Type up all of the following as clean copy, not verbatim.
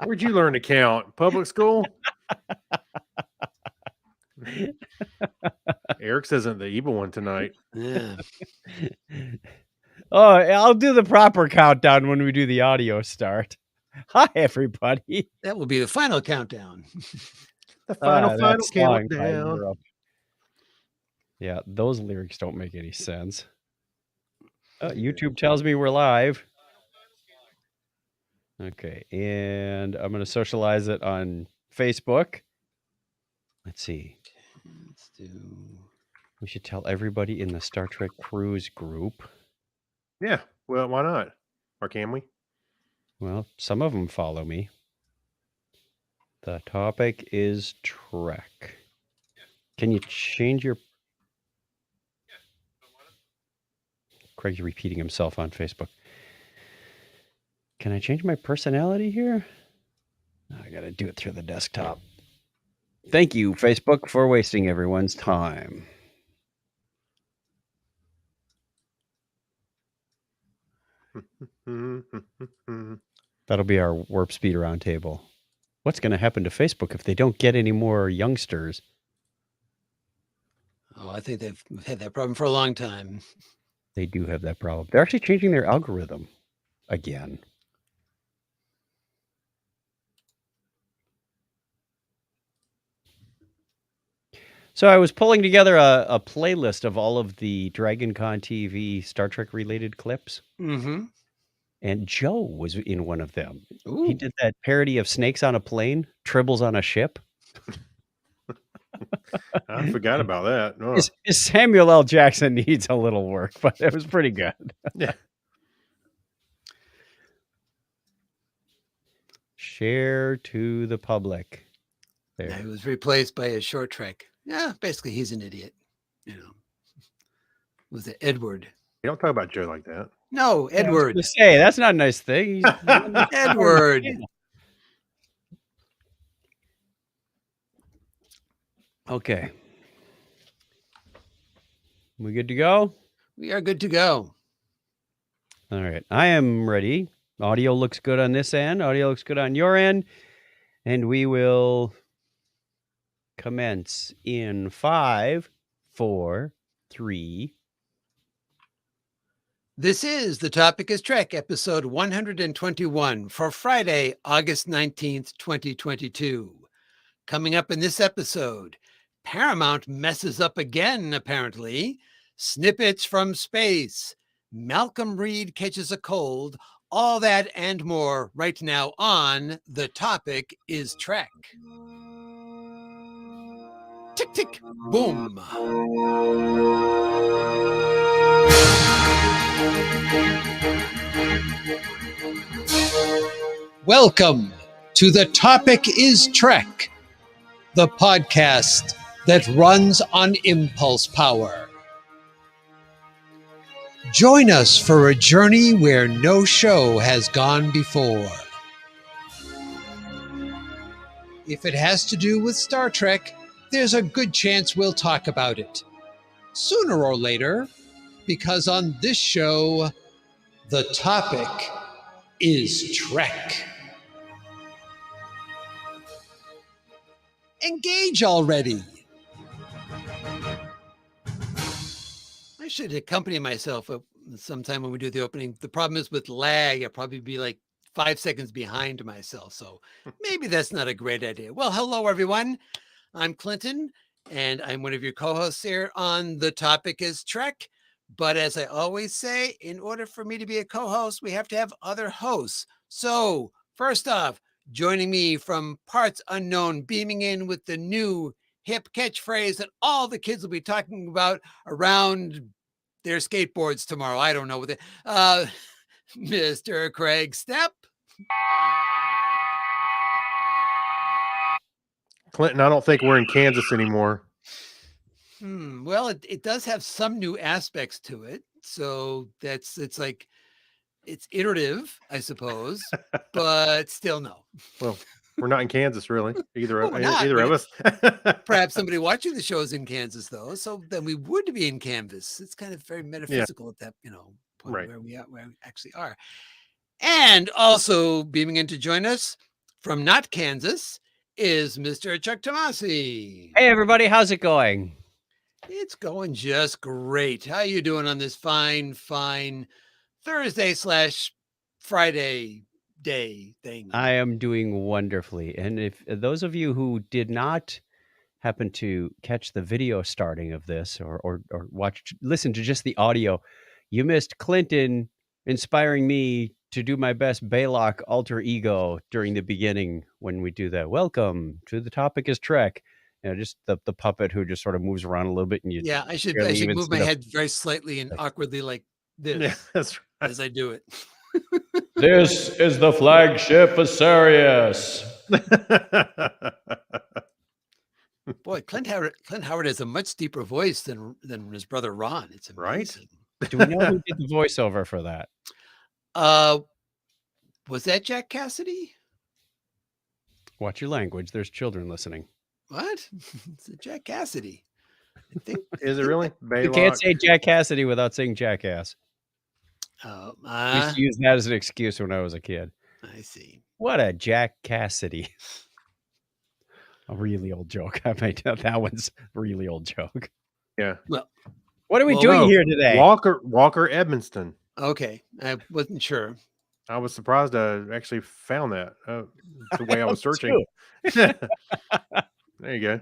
Where'd you learn to count? Public school? Eric's isn't the evil one tonight. Yeah. Oh, I'll do the proper countdown when we do the audio start. Hi, everybody. That will be the final countdown. The final That song by countdown. Europe. Yeah, those lyrics don't make any sense. YouTube tells me we're live. Okay, and I'm going to socialize it on Facebook. Let's see. Let's do. We should tell everybody in the Star Trek Cruise group. Yeah, well, why not? Or can we? Well, some of them follow me. The topic is Trek. Can you change your... Craig's repeating himself on Facebook. Can I change my personality here? I got to do it through the desktop. Thank you, Facebook, for wasting everyone's time. That'll be our warp speed roundtable. What's going to happen to Facebook if they don't get any more youngsters? Oh, I think they've had that problem for a long time. They do have that problem. They're actually changing their algorithm again. So I was pulling together a playlist of all of the DragonCon TV Star Trek related clips. Mm-hmm. And Joe was in one of them. Ooh. He did that parody of Snakes on a Plane, Tribbles on a Ship. I forgot about that. Oh. His Samuel L. Jackson needs a little work, but it was pretty good. Yeah. Share to the public. There. Yeah, he was replaced by a short trek. Yeah, basically he's an idiot. You know. Was it Edward? You don't talk about Joe like that. No, Edward. Yeah, say that's not a nice thing. Edward. Okay. We good to go? We are good to go. All right. I am ready. Audio looks good on this end. Audio looks good on your end. And we will commence in 5, 4, 3. This is The Topic is Trek, episode 121 for Friday, August 19th, 2022. Coming up in this episode, Paramount messes up again, apparently. Snippets from space. Malcolm Reed catches a cold. All that and more right now on The Topic is Trek. Tick, tick, boom. Welcome to The Topic is Trek, the podcast that runs on impulse power. Join us for a journey where no show has gone before. If it has to do with Star Trek, there's a good chance we'll talk about it. Sooner or later, because on this show, the topic is Trek. Engage already. I should accompany myself sometime when we do the opening. The problem is with lag, I'll probably be like 5 seconds behind myself. So maybe that's not a great idea. Well, hello, everyone. I'm Clinton, and I'm one of your co-hosts here on The Topic is Trek. But as I always say, in order for me to be a co-host, we have to have other hosts. So first off, joining me from parts unknown, beaming in with the new hip catchphrase that all the kids will be talking about around their skateboards tomorrow. I don't know what Mr. Craig Stepp. Clinton, I don't think we're in Kansas anymore. Well, it does have some new aspects to it. So it's iterative, I suppose, but still no. Well, we're not in Kansas, really. Either of us. Perhaps somebody watching the show is in Kansas, though. So then we would be in Canvas. It's kind of very metaphysical at that, point right. where we actually are. And also beaming in to join us From not Kansas is Mr. Chuck Tomasi. Hey, everybody. How's it going? It's going just great. How you doing on this fine Thursday/Friday day thing? I am doing wonderfully. And if those of you who did not happen to catch the video starting of this or listen to just the audio, you missed Clinton inspiring me to do my best Baylock alter ego during the beginning when we do that. Welcome to the topic is Trek. Just the puppet who just sort of moves around a little bit and you Yeah, I should barely even move see my the- head very slightly and awkwardly like Yeah, this that's right. as I do it. This is the flagship Asarius. Boy, Clint Howard has a much deeper voice than his brother Ron. It's Right? amazing. Do we know who did the voiceover for that? Was that Jack Cassidy? Watch your language. There's children listening. What? It's Jack Cassidy. I think. Is it really? You can't say Jack Cassidy without saying jackass. I used to use that as an excuse when I was a kid. I see. What a Jack Cassidy. A really old joke. I made that one's a really old joke. Yeah. Well, what are we doing here today? Walker Edmonston. Okay. I wasn't sure. I was surprised I actually found that the way I was searching. There you go.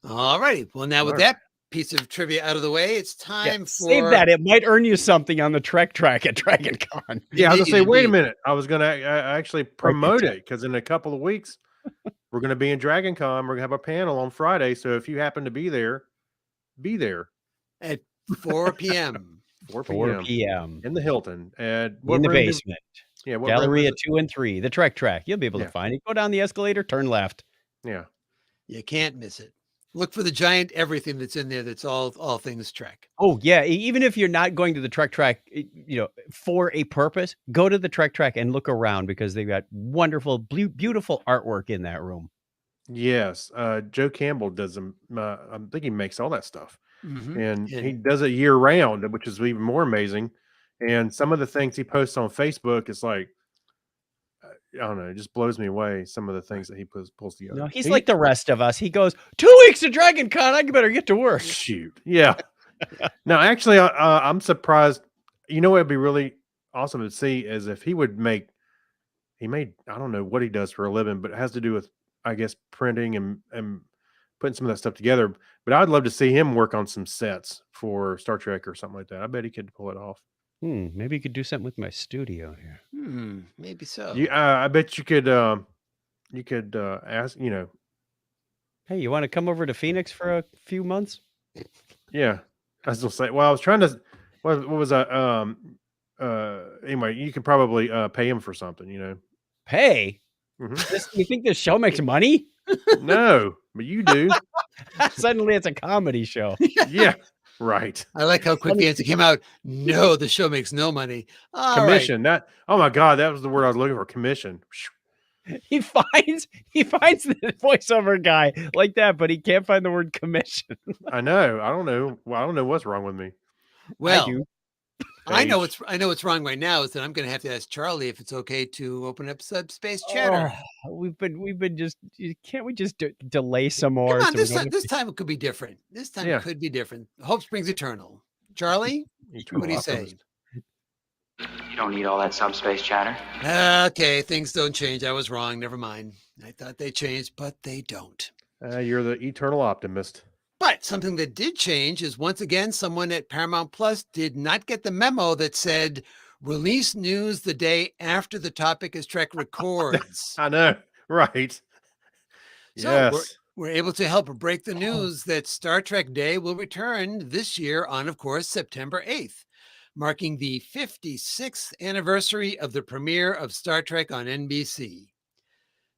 All righty. Well, now with that piece of trivia out of the way, it's time for... Save that. It might earn you something on the Trek track at Dragon Con. Yeah, I was going to say, wait a minute. I was going to actually promote it because in a couple of weeks, we're going to be in Dragon Con. We're going to have a panel on Friday. So if you happen to be there, be there. At 4 p.m. 4 p.m. in the Hilton. In the basement. Yeah, Galleria 2 and 3, the Trek track. You'll be able to find it. Go down the escalator, turn left. Yeah. You can't miss it. Look for the giant everything that's in there. That's all things Trek. Oh, yeah. Even if you're not going to the Trek track, for a purpose, go to the Trek track and look around because they've got wonderful, beautiful artwork in that room. Yes. Joe Campbell does them. I think he makes all that stuff. Mm-hmm. And he does it year round, which is even more amazing. And some of the things he posts on Facebook is like, I don't know, it just blows me away. Some of the things that he pulls together. No, he's like the rest of us. He goes 2 weeks to Dragon Con. I better get to work. Shoot, yeah. No, actually, I'm surprised. You know, what would be really awesome to see is if he would make. He made. I don't know what he does for a living, but it has to do with, I guess, printing and putting some of that stuff together. But I'd love to see him work on some sets for Star Trek or something like that. I bet he could pull it off. Maybe you could do something with my studio here. Maybe so. I bet you could. You could ask. Hey, you want to come over to Phoenix for a few months? Yeah, I was gonna say. Well, I was trying to. What was that? Anyway, you could probably pay him for something. Pay? Mm-hmm. You think this show makes money? No, but you do. Suddenly, it's a comedy show. Yeah. Right. I like how quick the answer came out. No, the show makes no money. Commission. Right. Oh my God, that was the word I was looking for. Commission. He finds the voiceover guy like that, but he can't find the word commission. I know. I don't know. Well, I don't know what's wrong with me. Well, I know what's wrong right now is that I'm going to have to ask Charlie if it's okay to open up Subspace Chatter. We've been just. Can't we just delay some more? Come on, this time it could be different. This time it could be different. Hope springs eternal. Charlie, what do you say? You don't need all that subspace chatter. Okay, things don't change. I was wrong. Never mind. I thought they changed, but they don't. You're the eternal optimist. But something that did change is once again, someone at Paramount Plus did not get the memo that said release news the day after the Topic is Trek records. I know. Right. So yes. we're able to help break the news that Star Trek Day will return this year on, of course, September 8th, marking the 56th anniversary of the premiere of Star Trek on NBC.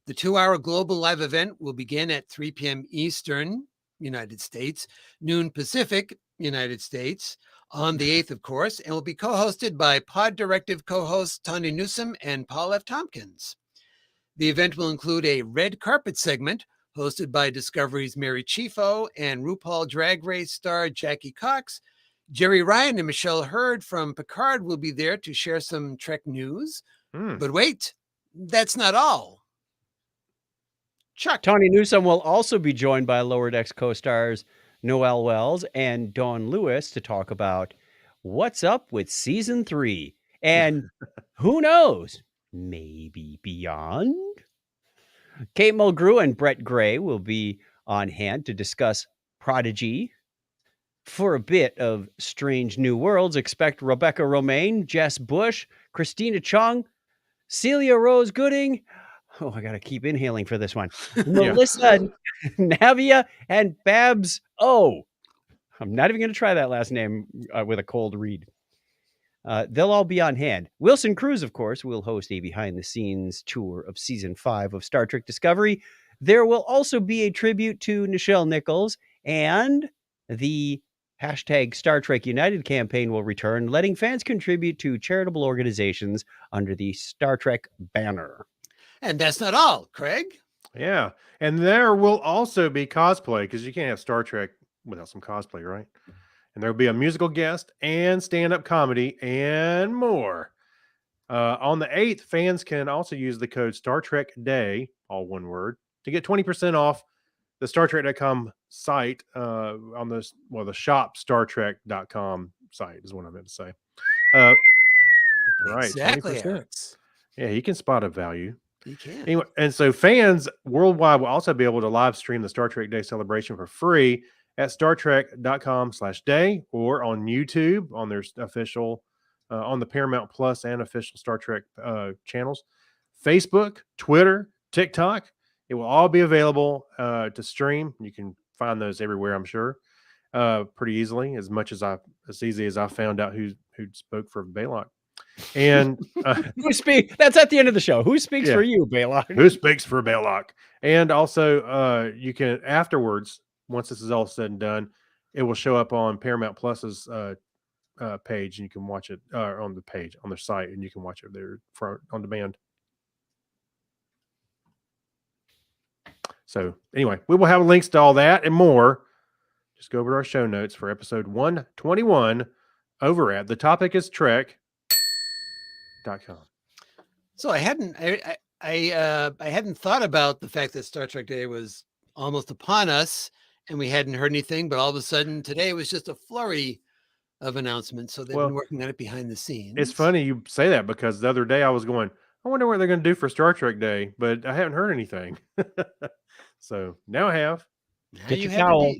The 2-hour global live event will begin at 3 p.m. Eastern, United States, noon Pacific, United States, on the 8th, of course, and will be co-hosted by Pod Directive co-hosts Tanya Newsom and Paul F. Tompkins. The event will include a red carpet segment hosted by Discovery's Mary Chieffo and RuPaul Drag Race star Jackie Cox. Jerry Ryan and Michelle Hurd from Picard will be there to share some Trek news. But wait, that's not all. Chuck. Tawny Newsome will also be joined by Lower Decks co-stars Noelle Wells and Dawn Lewis to talk about what's up with season 3 and who knows, maybe beyond. Kate Mulgrew and Brett Gray will be on hand to discuss Prodigy. For a bit of Strange New Worlds, expect Rebecca Romaine, Jess Bush, Christina Chung, Celia Rose Gooding. Oh, I got to keep inhaling for this one. Melissa Navia and Babs O. I'm not even going to try that last name with a cold read. They'll all be on hand. Wilson Cruz, of course, will host a behind-the-scenes tour of Season 5 of Star Trek Discovery. There will also be a tribute to Nichelle Nichols, and the hashtag Star Trek United campaign will return, letting fans contribute to charitable organizations under the Star Trek banner. And that's not all, Craig. Yeah. And there will also be cosplay, because you can't have Star Trek without some cosplay, right? And there'll be a musical guest and stand-up comedy and more. On the 8th, fans can also use the code Star Trek Day, all one word, to get 20% off the StarTrek.com site on the shop StarTrek.com site is what I meant to say. That's right. Exactly, 20%. Alex. Yeah, you can spot a value. You can. Anyway, and so fans worldwide will also be able to live stream the Star Trek Day celebration for free at StarTrek.com/day or on YouTube on their official, on the Paramount Plus and official Star Trek channels, Facebook, Twitter, TikTok. It will all be available to stream. You can find those everywhere, I'm sure, pretty easily, as easy as I found out who spoke for Baylock. And that's at the end of the show. Who speaks for you, Baylock? Who speaks for Baylock? And also, you can afterwards, once this is all said and done, it will show up on Paramount Plus's page, and you can watch it on the page on their site, and you can watch it there on demand. So anyway, we will have links to all that and more. Just go over to our show notes for episode 121 over at thetopicistrek.com. So I hadn't thought about the fact that Star Trek Day was almost upon us and we hadn't heard anything, but all of a sudden today it was just a flurry of announcements. So they've been working on it behind the scenes. It's funny you say that, because the other day I was going, I wonder what they're going to do for Star Trek Day, but I haven't heard anything. So now I have. Get your towel.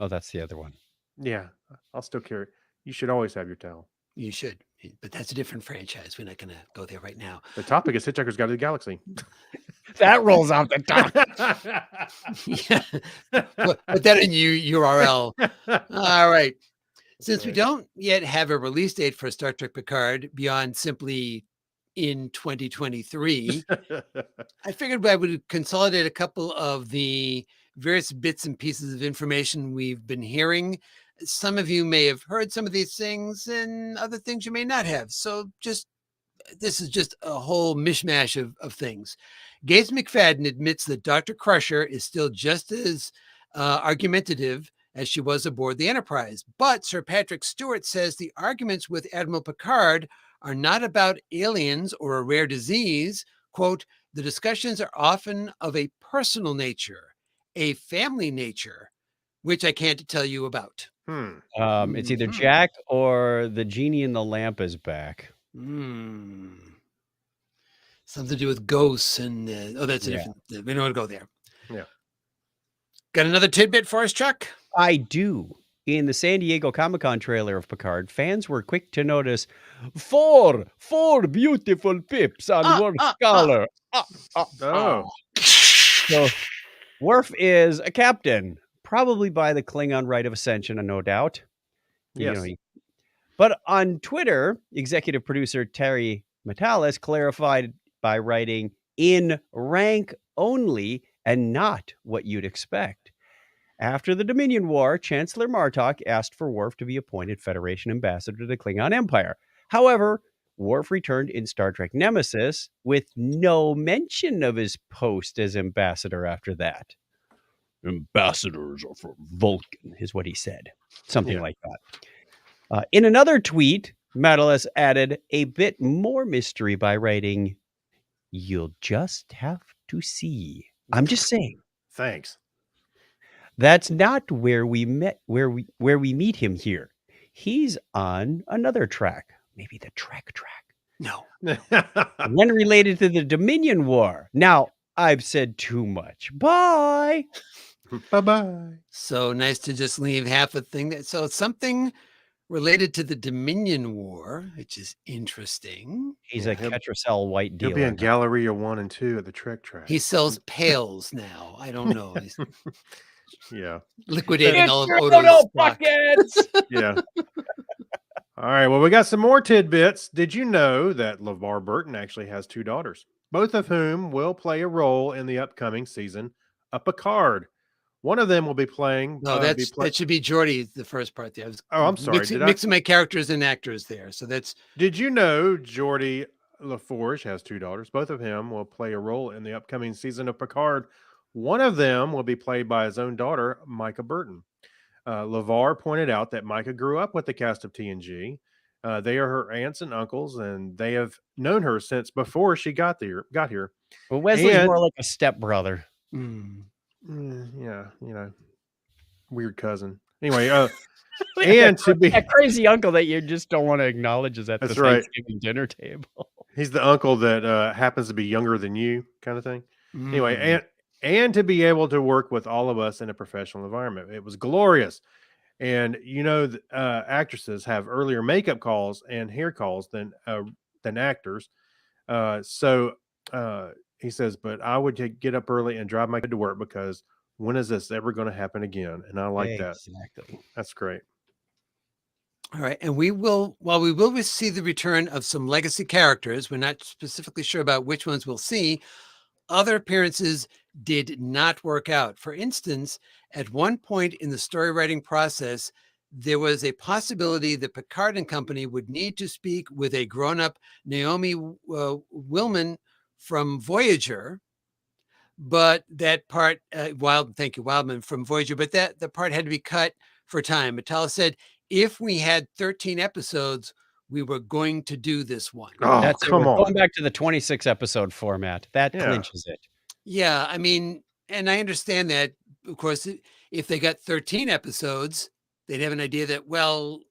Oh, that's the other one. Yeah, I'll still carry it. You should always have your towel. You should, but that's a different franchise. We're not going to go there right now. The topic is Hitchhiker's Guide to the Galaxy. That rolls off the tongue. Yeah, put that in URL. All right. Since we don't yet have a release date for Star Trek Picard beyond simply in 2023, I figured I would consolidate a couple of the various bits and pieces of information we've been hearing. Some of you may have heard some of these things, and other things you may not have. So this is just a whole mishmash of things. Gates McFadden admits that Dr. Crusher is still just as argumentative as she was aboard the Enterprise. But Sir Patrick Stewart says the arguments with Admiral Picard are not about aliens or a rare disease. Quote, the discussions are often of a personal nature, a family nature, which I can't tell you about. It's either Jack or the genie in the lamp is back. Something to do with ghosts and that's a different. We don't want to go there. Yeah. Got another tidbit for us, Chuck? I do. In the San Diego Comic-Con trailer of Picard, fans were quick to notice four beautiful pips on Worf's collar. So Worf is a captain, probably by the Klingon rite of ascension, no doubt. Yes. But on Twitter, executive producer Terry Metalis clarified by writing, in rank only and not what you'd expect. After the Dominion War, Chancellor Martok asked for Worf to be appointed Federation ambassador to the Klingon Empire. However, Worf returned in Star Trek Nemesis with no mention of his post as ambassador after that. Ambassadors are for Vulcan, is what he said. Something like that. In another tweet, Metalis added a bit more mystery by writing, You'll just have to see. I'm just saying. Thanks. That's not where we we meet him here. He's on another track. Maybe the track. No. One related to the Dominion War. Now, I've said too much. Bye. Bye-bye. So nice to just leave half a thing. So it's something related to the Dominion War, which is interesting. He's Yeah, a catch or sell white He'll be dealer. in Galleria 1 and 2 at the Trek track. He sells pails now. I don't know. He's Yeah. liquidating all of It's Odo's Odo stock. buckets. Yeah. All right. Well, we got some more tidbits. Did you know that LeVar Burton actually has 2 daughters, both of whom will play a role in the upcoming season of Picard? One of them will be playing. No, that should be Geordie, the first part there. I was Oh, I'm sorry. mixing my characters and actors there. So that's Did you know Geordie LaForge has 2 daughters? Both of him will play a role in the upcoming season of Picard. One of them will be played by his own daughter, Micah Burton. LeVar pointed out that Micah grew up with the cast of TNG. They are her aunts and uncles, and they have known her since before she got here. Well, Wesley's And- more like a stepbrother. Yeah, weird cousin. Anyway, and to be That crazy uncle that you just don't want to acknowledge is at That's the right. Thanksgiving dinner table. he's the uncle that happens to be younger than you, kind of thing. Anyway, and to be able to work with all of us in a professional environment, it was glorious. And actresses have earlier makeup calls and hair calls than actors. So he says, but I would get up early and drive my kid to work because when is this ever going to happen again? And I like that. Exactly. That's great. all right. And while we will see the return of some legacy characters, we're not specifically sure about which ones we'll see. Other appearances did not work out. For instance, at one point in the story writing process, there was a possibility that Picard and company would need to speak with a grown-up Naomi Willman from Voyager, but that part, Wildman from Voyager, but the part had to be cut for time. Matala said, if we had 13 episodes, we were going to do this one. Oh, That's come We're on. going back to the 26 episode format. That Yeah. clinches it. Yeah, I mean, and I understand that, of course, if they got 13 episodes, they'd have an idea that, well,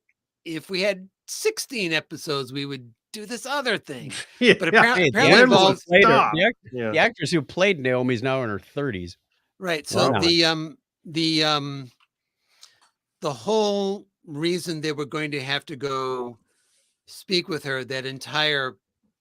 if we had 16 episodes, we would do this other thing. Yeah. But apparently, Hey, apparently when will involved, it stop? The actress who played Naomi's now in her 30s. right. So Wow. the whole reason they were going to have to go speak with her, that entire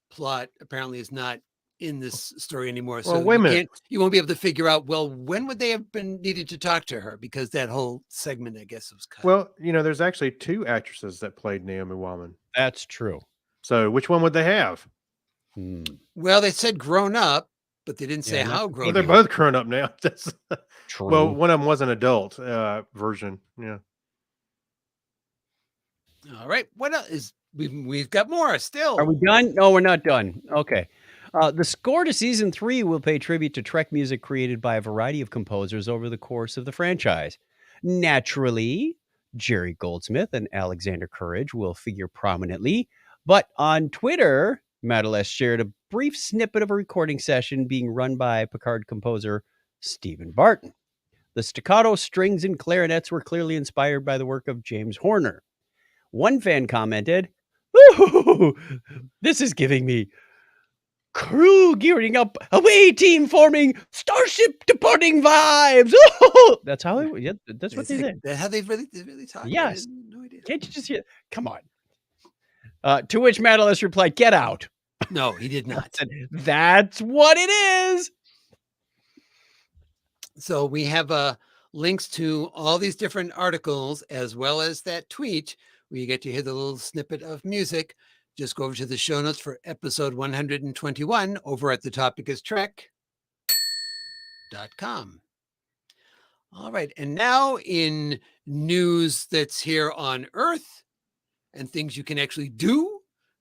plot apparently is not in this story anymore. Well, So wait a minute. you won't be able to figure out, well, when would they have been needed to talk to her? Because that whole segment, I guess, was cut. Well, there's actually 2 actresses that played Naomi Wildman. That's true. So which one would they have? Well, they said grown up, but they didn't say Yeah, not how the Well, grown they're up. both grown up now. That's True. well, one of them was an adult version. Yeah. All right. What else is we've got more still. Are we done? No, we're not done. Okay. The score to season 3 will pay tribute to Trek music created by a variety of composers over the course of the franchise. Naturally, Jerry Goldsmith and Alexander Courage will figure prominently, but on Twitter, Madalest shared a brief snippet of a recording session being run by Picard composer Stephen Barton. The staccato strings and clarinets were clearly inspired by the work of James Horner. One fan commented, "Ooh, this is giving me crew gearing up, away team forming, starship departing vibes." That's how that's what they said. How they really talk. Yes. No idea. Can't you just hear? Come on. To which Madalus replied, "Get out." No, he did not. Said, "That's what it is." So we have links to all these different articles as well as that tweet where you get to hear the little snippet of music. Just go over to the show notes for episode 121 over at thetopicstrek.com. All right. And now in news that's here on Earth and things you can actually do,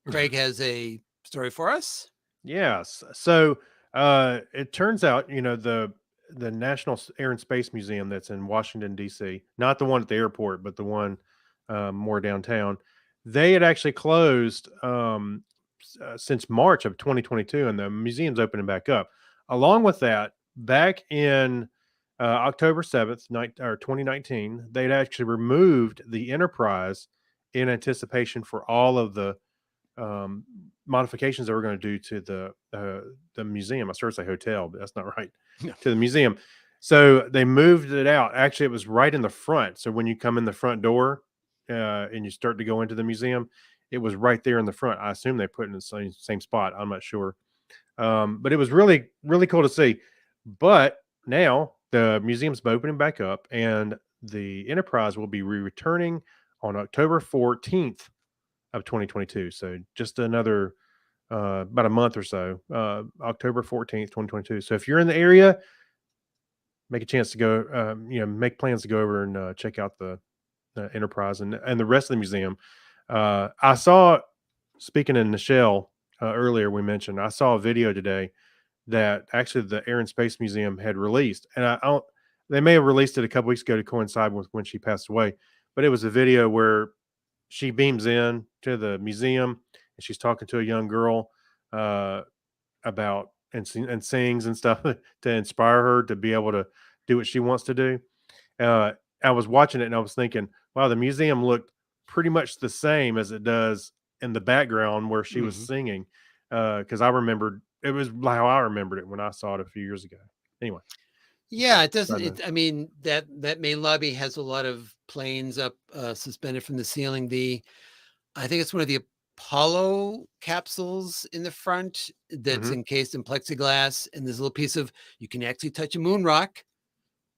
Craig has a story for us. Yes. So it turns out, the National Air and Space Museum that's in Washington, D.C., not the one at the airport, but the one more downtown, they had actually closed since March of 2022, and the museum's opening back up. Along with that, back in October 7th, 2019, they'd actually removed the Enterprise in anticipation for all of the modifications that we're going to do to the museum. I started to say hotel, but that's not right. No. To the museum. So they moved it out. Actually, it was right in the front. So when you come in the front door and you start to go into the museum, it was right there in the front. I assume they put it in the same spot. I'm not sure. But it was really, really cool to see. But now the museum's opening back up, and the Enterprise will be returning on October 14th of 2022. So just another about a month or so, October 14th, 2022. So if you're in the area, make a chance to go, make plans to go over and check out the Enterprise and the rest of the museum. I saw, speaking of Nichelle, earlier we mentioned, I saw a video today that actually the Air and Space Museum had released, and I don't. They may have released it a couple weeks ago to coincide with when she passed away, but it was a video where she beams in to the museum and she's talking to a young girl about and sings and stuff to inspire her to be able to do what she wants to do. I was watching it and I was thinking, wow, the museum looked pretty much the same as it does in the background where she was singing. Because I remembered it was how I remembered it when I saw it a few years ago. Anyway. Yeah, it doesn't. I mean, that main lobby has a lot of planes up suspended from the ceiling. I think it's one of the Apollo capsules in the front that's encased in plexiglass, and there's a little piece of, you can actually touch a moon rock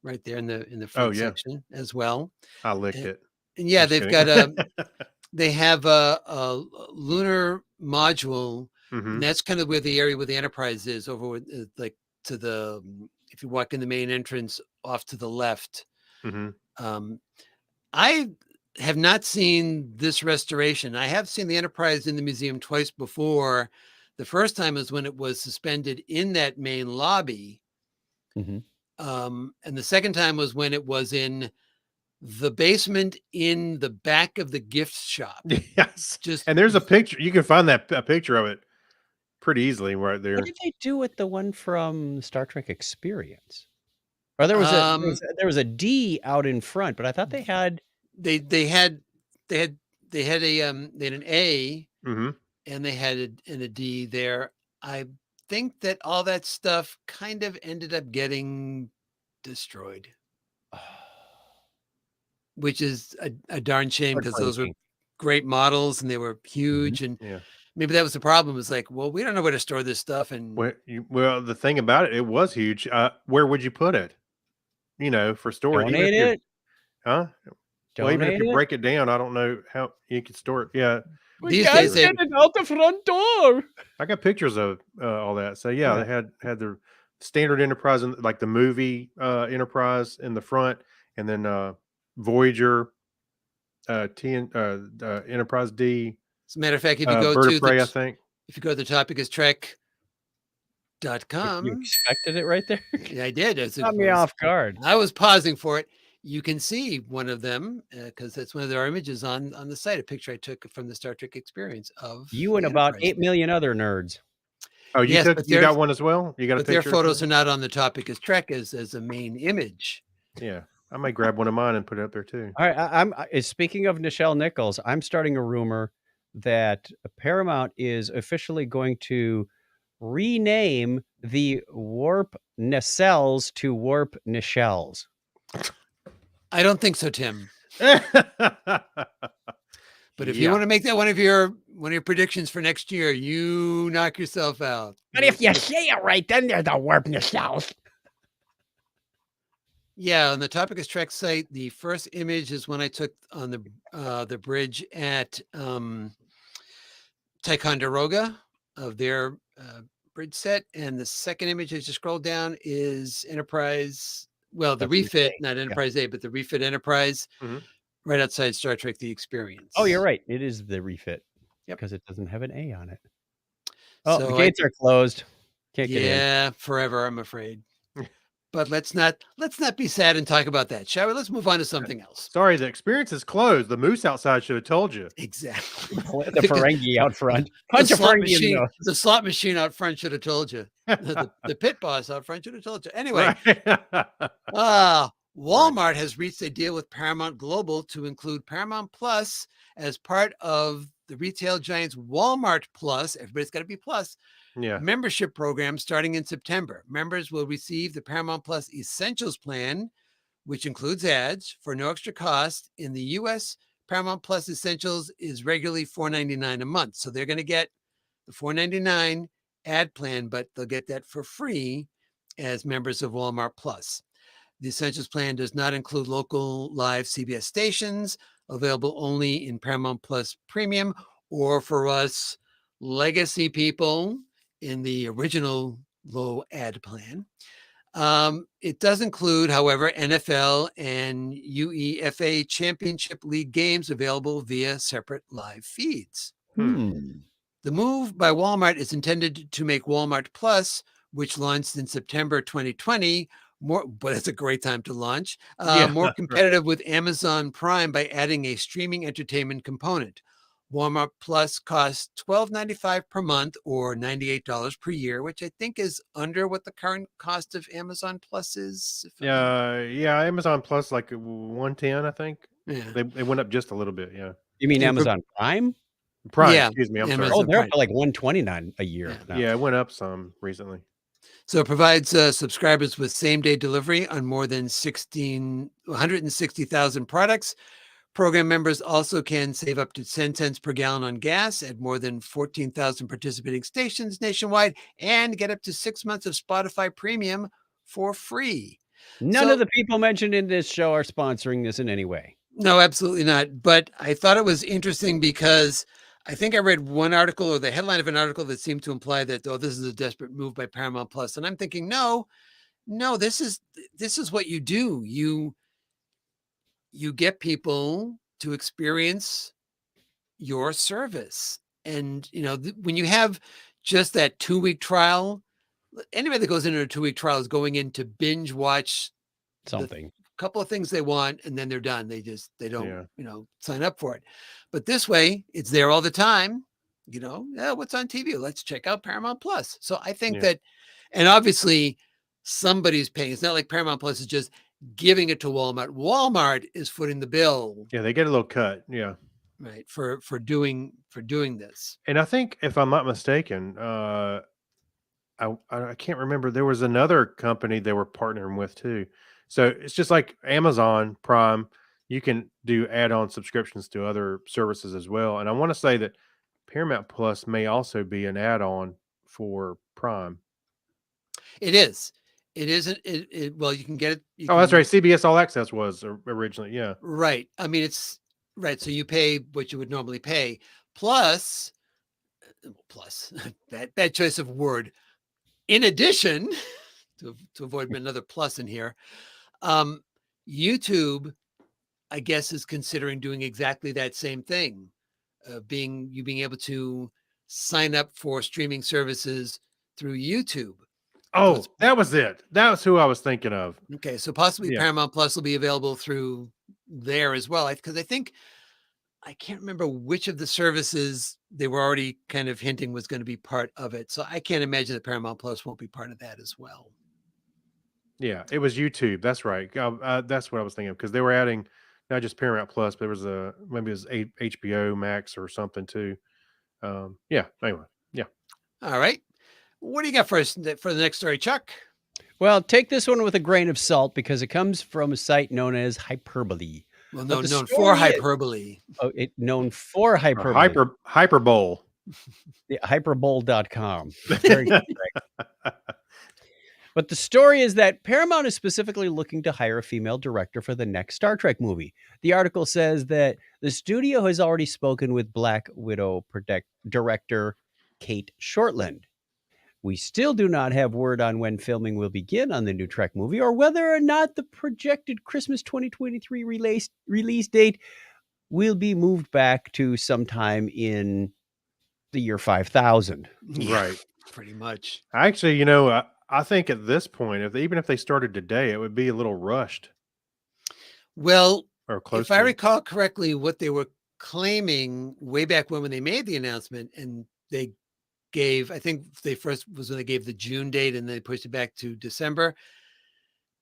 right there in the front section as well. I licked it. And yeah, they've got they have a lunar module, and that's kind of where the area where the Enterprise is, over with, like to the, if you walk in the main entrance off to the left. I have not seen this restoration. I have seen the Enterprise in the museum twice before. The first time is when it was suspended in that main lobby. And the second time was when it was in the basement in the back of the gift shop. Yes. And there's a picture. You can find a picture of it pretty easily right there. What did they do with the one from Star Trek Experience? Or there was a D out in front, but I thought they had an A and they had a D there. I think that all that stuff kind of ended up getting destroyed, which is a darn shame, because those were great models and they were huge. And maybe that was the problem. It was like, well, we don't know where to store this stuff. And well, the thing about it, it was huge. Where would you put it? For storage. Donate it? Huh? Well, even if you break it down, I don't know how you could store it. Yeah. These days, get it out the front door. I got pictures of all that. So yeah, they had the standard Enterprise, like the movie Enterprise in the front, and then Voyager, Enterprise D. As a matter of fact, if you go Bird to of Prey, I think. If you go to the topic is Trek.com. You expected it right there? Yeah, I did. Caught me off guard. I was pausing for it. You can see one of them, because that's one of their images on the site, a picture I took from the Star Trek Experience of you and about 8 million other nerds. Oh, you got one as well? You got a picture? Their photos are not on the topic is Trek as a main image. Yeah. I might grab one of mine and put it up there too. All right. I'm speaking of Nichelle Nichols, I'm starting a rumor that Paramount is officially going to rename the Warp Nacelles to Warp Nichelles. I don't think so, Tim. But if you want to make that one of your predictions for next year, you knock yourself out. But if you say it right, then they're the Warp Nacelles. Yeah, on the Topic is Trek site, the first image is one I took on the bridge at Ticonderoga of their bridge set, and the second image as you scroll down is Enterprise. Well, the refit, not Enterprise A, but the refit Enterprise, right outside Star Trek: The Experience. Oh, you're right. It is the refit. Because it doesn't have an A on it. Oh, so the gates are closed. Can't get in. Yeah, forever, I'm afraid. But let's not be sad and talk about that, shall we? Let's move on to something else. Sorry, the experience is closed. The moose outside should have told you. Exactly. The Ferengi out front. Punch a slot Ferengi in the nose. the slot machine out front should have told you. The pit boss out front should have told you. Anyway, Right. Walmart has reached a deal with Paramount Global to include Paramount Plus as part of the retail giant's Walmart Plus. Everybody's got to be plus. Yeah. Membership program starting in September. Members will receive the Paramount Plus Essentials plan, which includes ads for no extra cost. In the US, Paramount Plus Essentials is regularly $4.99 a month. So they're going to get the $4.99 ad plan, but they'll get that for free as members of Walmart Plus. The Essentials plan does not include local live CBS stations, available only in Paramount Plus Premium, or for us legacy people in the original low ad plan. It does include, however, NFL and UEFA Championship League games available via separate live feeds. Hmm. The move by Walmart is intended to make Walmart Plus, which launched in September 2020, but it's a great time to launch, more competitive with Amazon Prime by adding a streaming entertainment component. Walmart Plus costs $12.95 per month or $98 per year, which I think is under what the current cost of Amazon Plus is. Yeah. Amazon Plus like 110, I think. Yeah. They went up just a little bit. Yeah. You mean Yeah, Amazon Prime? Prime. Yeah, Excuse me. I'm Amazon sorry. Oh, they're up Prime. to like $129 a year now. Yeah, it went up some recently. So it provides subscribers with same-day delivery on more than 160,000 products. Program members also can save up to 10 cents per gallon on gas at more than 14,000 participating stations nationwide and get up to 6 months of Spotify Premium for free. None of the people mentioned in this show are sponsoring this in any way. No, absolutely not. But I thought it was interesting because I think I read one article or the headline of an article that seemed to imply that, oh, this is a desperate move by Paramount Plus. And I'm thinking, no, this is what you do. You get people to experience your service. And, when you have just that 2-week trial, anybody that goes into a 2-week trial is going in to binge watch Something. couple of things they want and then they're done. They don't, Yeah. sign up for it. But this way it's there all the time. What's on TV? Let's check out Paramount Plus. So I think that, and obviously somebody's paying. It's not like Paramount Plus is just giving it to Walmart. Walmart is footing the bill. Yeah, they get a little cut. Yeah. Right. For doing this. And I think if I'm not mistaken, I can't remember. There was another company they were partnering with too. So it's just like Amazon Prime. You can do add-on subscriptions to other services as well. And I want to say that Paramount Plus may also be an add-on for Prime. It is. It isn't. Well, you can get it. That's right. CBS All Access was originally. Yeah. Right. I mean, it's right. So you pay what you would normally pay plus that bad choice of word. In addition, to avoid another plus in here, YouTube, I guess, is considering doing exactly that same thing, being able to sign up for streaming services through YouTube. Oh, that was it. That was who I was thinking of. Okay, so possibly Paramount Plus will be available through there as well, because I can't remember which of the services they were already kind of hinting was going to be part of it. So I can't imagine that Paramount Plus won't be part of that as well. Yeah, it was YouTube. That's right. That's what I was thinking of, because they were adding not just Paramount Plus, but there was maybe it was HBO Max or something too. Yeah. Anyway. Yeah. All right. What do you got for us for the next story, Chuck? Well, take this one with a grain of salt because it comes from a site known as Hyperbole. Well, known for hyperbole. Known for hyperbole. Hyperbole. Yeah, hyperbole.com. Very correct. But the story is that Paramount is specifically looking to hire a female director for the next Star Trek movie. The article says that the studio has already spoken with Black Widow director Kate Shortland. We still do not have word on when filming will begin on the new Trek movie or whether or not the projected Christmas 2023 release date will be moved back to sometime in the year 5000. Yeah, right. pretty much. Actually, I think at this point, even if they started today, it would be a little rushed Well, or close if I to. recall correctly, what they were claiming way back when they made the announcement, and they gave, I think they first was when they gave the June date and they pushed it back to December.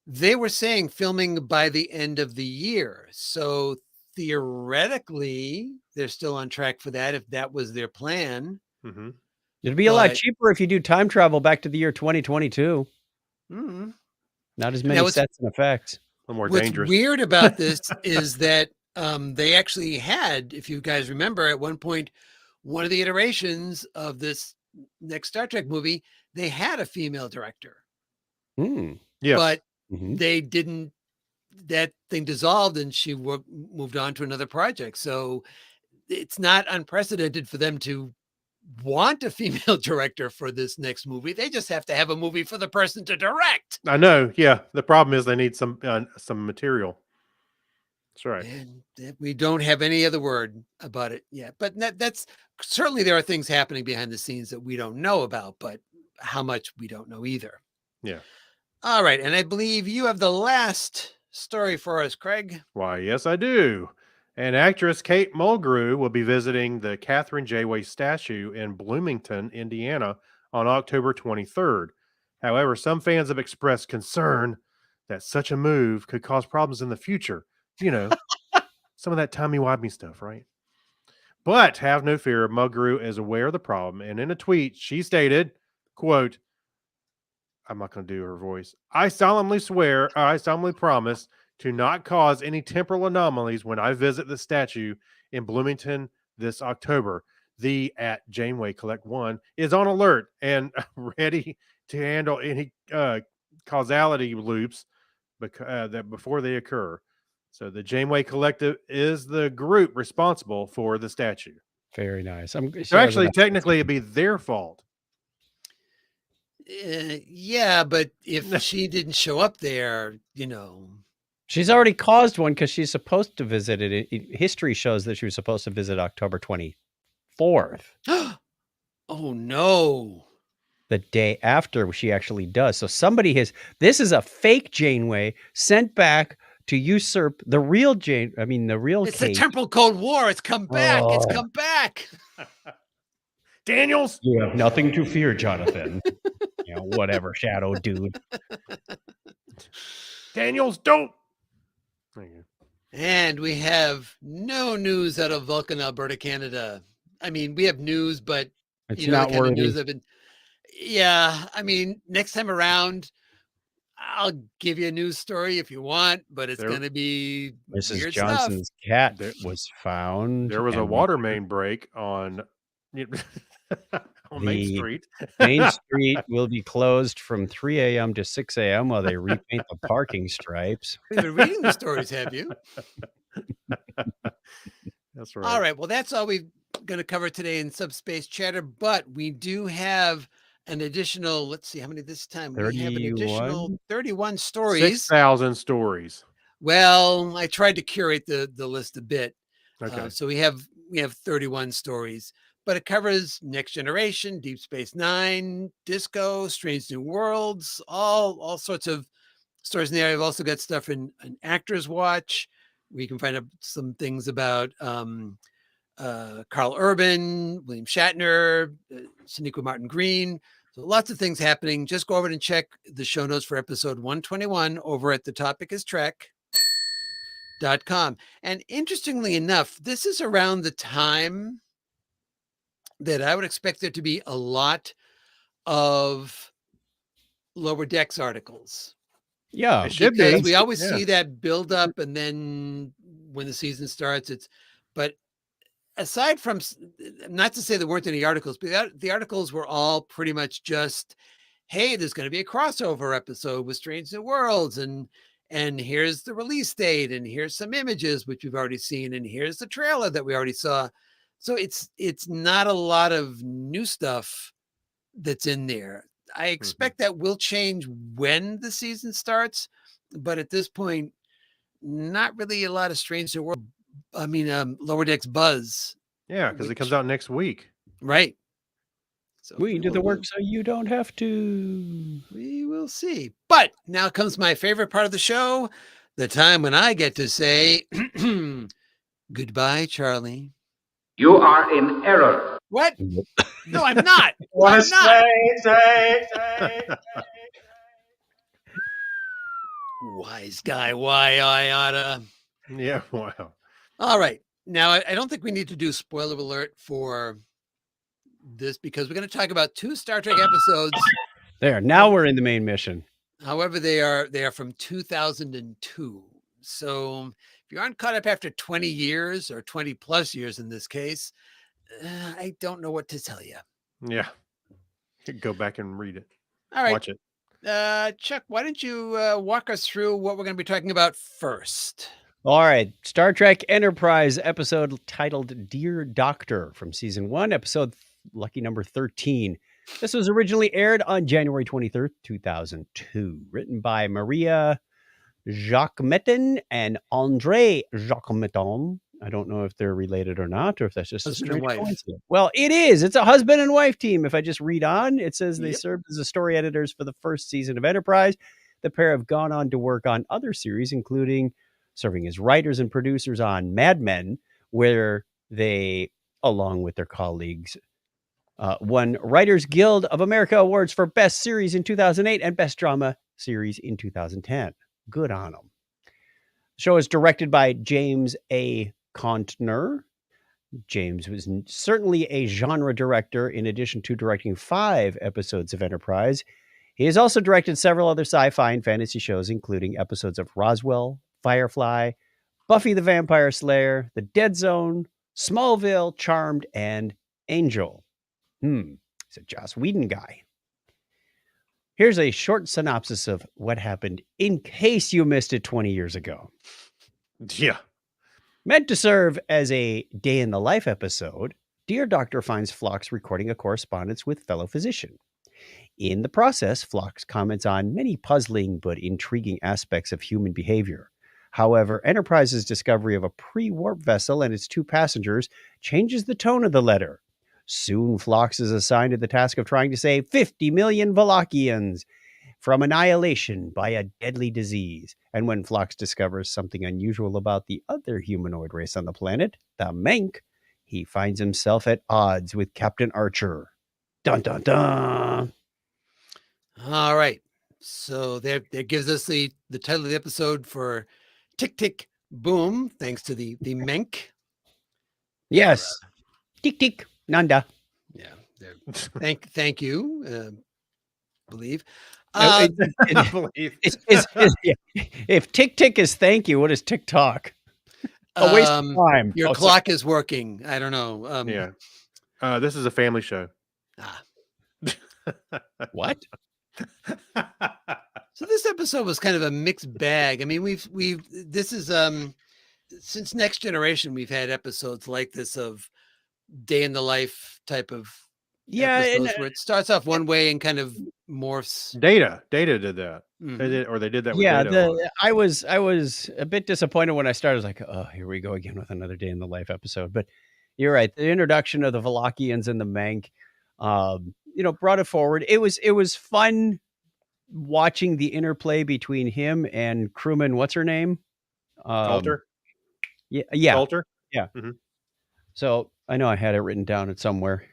They were saying filming by the end of the year. So theoretically, they're still on track for that if that was their plan. Mm-hmm. It'd be a lot But- cheaper if you do time travel back to the year 2022. Mm. Not as Now, many what's- sets and effects. A little more What's dangerous. weird about this is that they actually had, if you guys remember, at one point, one of the iterations of this next Star Trek movie, they had a female director, Hmm. Yes. but Mhm. they didn't. That thing dissolved, and she moved on to another project. So it's not unprecedented for them to want a female director for this next movie. They just have to have a movie for the person to direct. I know. Yeah. The problem is they need some material. That's right. And we don't have any other word about it yet. But that's certainly, there are things happening behind the scenes that we don't know about, but how much we don't know either. Yeah. All right. And I believe you have the last story for us, Craig. Why, yes, I do. And actress Kate Mulgrew will be visiting the Catherine Janeway statue in Bloomington, Indiana on October 23rd. However, some fans have expressed concern that such a move could cause problems in the future. You know, some of that timey-wimey stuff, right? But have no fear, Mulgrew is aware of the problem. And in a tweet, she stated, quote, I'm not going to do her voice. I solemnly promise to not cause any temporal anomalies when I visit the statue in Bloomington this October. The at Janeway Collect One is on alert and ready to handle any causality loops that before they occur. So the Janeway Collective is the group responsible for the statue. Very nice. So actually, technically, it'd be their fault. Yeah, but if she didn't show up there, she's already caused one because she's supposed to visit it. History shows that she was supposed to visit October 24th. Oh no. The day after she actually does. So this is a fake Janeway sent back to usurp the real It's Kate. the Temporal Cold War. It's come back. Oh. It's come back. Daniels, You have nothing to fear, Jonathan. Whatever, Shadow dude. Daniels, don't. There you go. And we have no news out of Vulcan, Alberta, Canada. I mean, we have news, but It's the not kind of worthy. news I've been. Yeah, I mean, next time around, I'll give you a news story if you want, but it's going to be Mrs. weird Johnson's stuff. cat There- was found. There was a and water main break on on Main The- Street. Main Street will be closed from 3 a.m. to 6 a.m. while they repaint the parking stripes. You've been reading the stories, have you? That's right. All right. Well, that's all we're going to cover today in Subspace Chatter, but we do have an additional, let's see how many this time. We have an additional 31 stories. 6,000 stories. Well, I tried to curate the list a bit. Okay. So we have 31 stories, but it covers Next Generation, Deep Space Nine, Disco, Strange New Worlds, all sorts of stories in there. I've also got stuff in an Actors Watch. We can find out some things about Carl Urban, William Shatner, Sonequa Martin Green. So lots of things happening. Just go over and check the show notes for episode 121 over at thetopicistrek.com. And interestingly enough, this is around the time that I would expect there to be a lot of Lower Decks articles. Yeah. It should Because be. we always Yeah. see that build up, and then when the season starts, but aside from, not to say there weren't any articles, but the articles were all pretty much just, hey, there's going to be a crossover episode with Strange New Worlds, and here's the release date, and here's some images which we've already seen, and here's the trailer that we already saw. So it's not a lot of new stuff that's in there. I expect that will change when the season starts, but at this point, not really a lot of Strange New World. Lower Decks buzz. Yeah, because it comes out next week. Right. So We do the we'll- work so you don't have to. We will see. But now comes my favorite part of the show, the time when I get to say goodbye, Charlie. You are in error. What? Nope. No, I'm not. What I'm a not. say. Wise guy, why I oughta. Yeah. Wow. All right. Now, I don't think we need to do spoiler alert for this because we're going to talk about 2 Star Trek episodes. There. Now we're in the main mission. However, they are from 2002. So if you aren't caught up after 20 years or 20 plus years in this case, I don't know what to tell you. Yeah. Go back and read it. All right. Watch it. Chuck, why don't you walk us through what we're going to be talking about first? All right. Star Trek Enterprise episode titled Dear Doctor from season 1, episode lucky number 13. This was originally aired on January 23rd, 2002. Written by Maria Jacquemetton and Andre Jacquemetton. I don't know if they're related or not, or if that's just a Husband and strange wife. coincidence. Well, it is. It's a husband and wife team. If I just read on, it says they Yep. served as the story editors for the first season of Enterprise. The pair have gone on to work on other series, including serving as writers and producers on Mad Men, where they, along with their colleagues, won Writers Guild of America Awards for Best Series in 2008 and Best Drama Series in 2010. Good on them. The show is directed by James A. Contner. James was certainly a genre director in addition to directing 5 episodes of Enterprise. He has also directed several other sci-fi and fantasy shows, including episodes of Roswell, Firefly, Buffy the Vampire Slayer, The Dead Zone, Smallville, Charmed, and Angel. He's a Joss Whedon guy. Here's a short synopsis of what happened in case you missed it 20 years ago. Yeah. Meant to serve as a day in the life episode, Dear Doctor finds Phlox recording a correspondence with fellow physician. In the process, Phlox comments on many puzzling but intriguing aspects of human behavior. However, Enterprise's discovery of a pre-warp vessel and its 2 passengers changes the tone of the letter. Soon, Phlox is assigned to the task of trying to save 50 million Valakians from annihilation by a deadly disease. And when Phlox discovers something unusual about the other humanoid race on the planet, the Menk, he finds himself at odds with Captain Archer. Dun dun dun. All right. So that gives us the title of the episode for Tick Tick Boom, thanks to the Menk. Yes. Tick tick. Nanda. Yeah. Thank you. Believe. No, I believe. Yeah. If tick tick is thank you, what is TikTok? A waste of time. Your Oh, clock is working. I don't know. Yeah. This is a family show. What? So this episode was kind of a mixed bag. I mean, this is since Next Generation, we've had episodes like this of day in the life type of episodes where it starts off one way and kind of morphs. Data did that. Mhm. They did that with Yeah, Data. a lot. I was a bit disappointed when I started. I was like, oh, here we go again with another day in the life episode. But you're right. The introduction of the Valakians and the Mank, brought it forward. It was fun watching the interplay between him and crewman. What's her name? Alter? Yeah. Alter? Yeah. Mhm. So I know I had it written down at somewhere.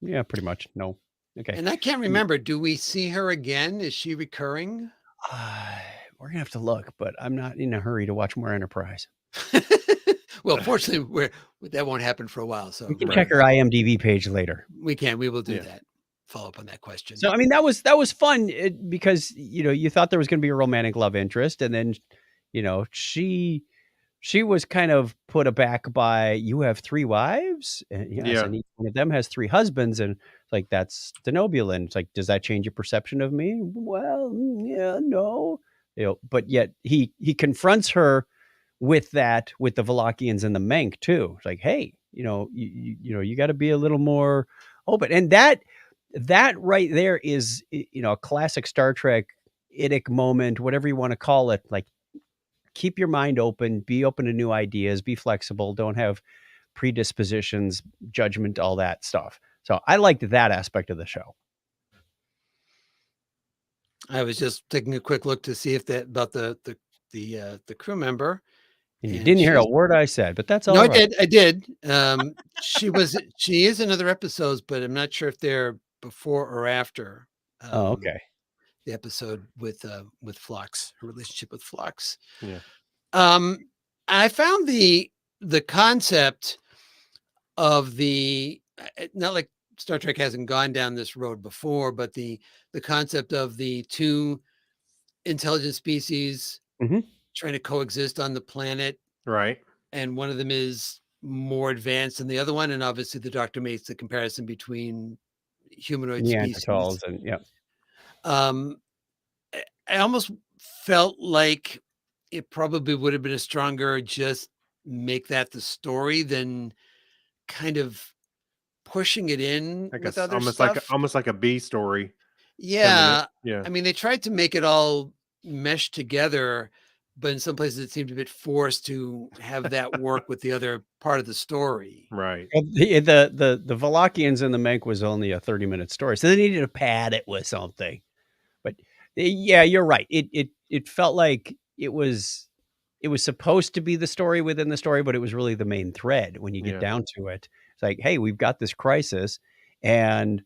Yeah, pretty much. No. Okay. And I can't remember. Do we see her again? Is she recurring? We're gonna have to look, but I'm not in a hurry to watch more Enterprise. Well, fortunately, that won't happen for a while. So We can check her IMDb page later. we can. We will do Yeah. that. Follow up on that question. So I mean, that was fun because you thought there was going to be a romantic love interest, and then she was kind of put aback by you have 3 wives, and yes, Yeah. and each one of them has 3 husbands, and like that's denobulant. It's like, does that change your perception of me? Well, yeah, no, but yet he confronts her with that, with the Valakians and the Menk too. It's like, hey, you got to be a little more open, and that right there is a classic Star Trek idic moment, whatever you want to call it. Like, keep your mind open, be open to new ideas, be flexible, don't have predispositions, judgment, all that stuff. So I liked that aspect of the show. I was just taking a quick look to see if that about the crew member. And you And didn't hear a she's word I said, but that's no, all I right. did. I did. She is in other episodes, but I'm not sure if they're before or after Oh, okay. the episode with Phlox, her relationship with Phlox. Yeah. I found the concept of not like Star Trek hasn't gone down this road before, but the concept of the two intelligent species Mhm. trying to coexist on the planet, Right. and one of them is more advanced than the other one, and obviously the Doctor makes the comparison between humanoid species. Neanderthals and yeah. Um, I almost felt like it probably would have been a stronger just make that the story than kind of pushing it in Like with other almost stuff. like a B story coming in. Yeah. Yeah. I mean, they tried to make it all mesh together, but in some places it seemed a bit forced to have that work with the other part of the story. Right. And the Valachians and the Menk was only a 30-minute story, so they needed to pad it with something. But yeah, you're right. It felt like it was supposed to be the story within the story, but it was really the main thread when you get Yeah. down to it. It's like, hey, we've got this crisis, and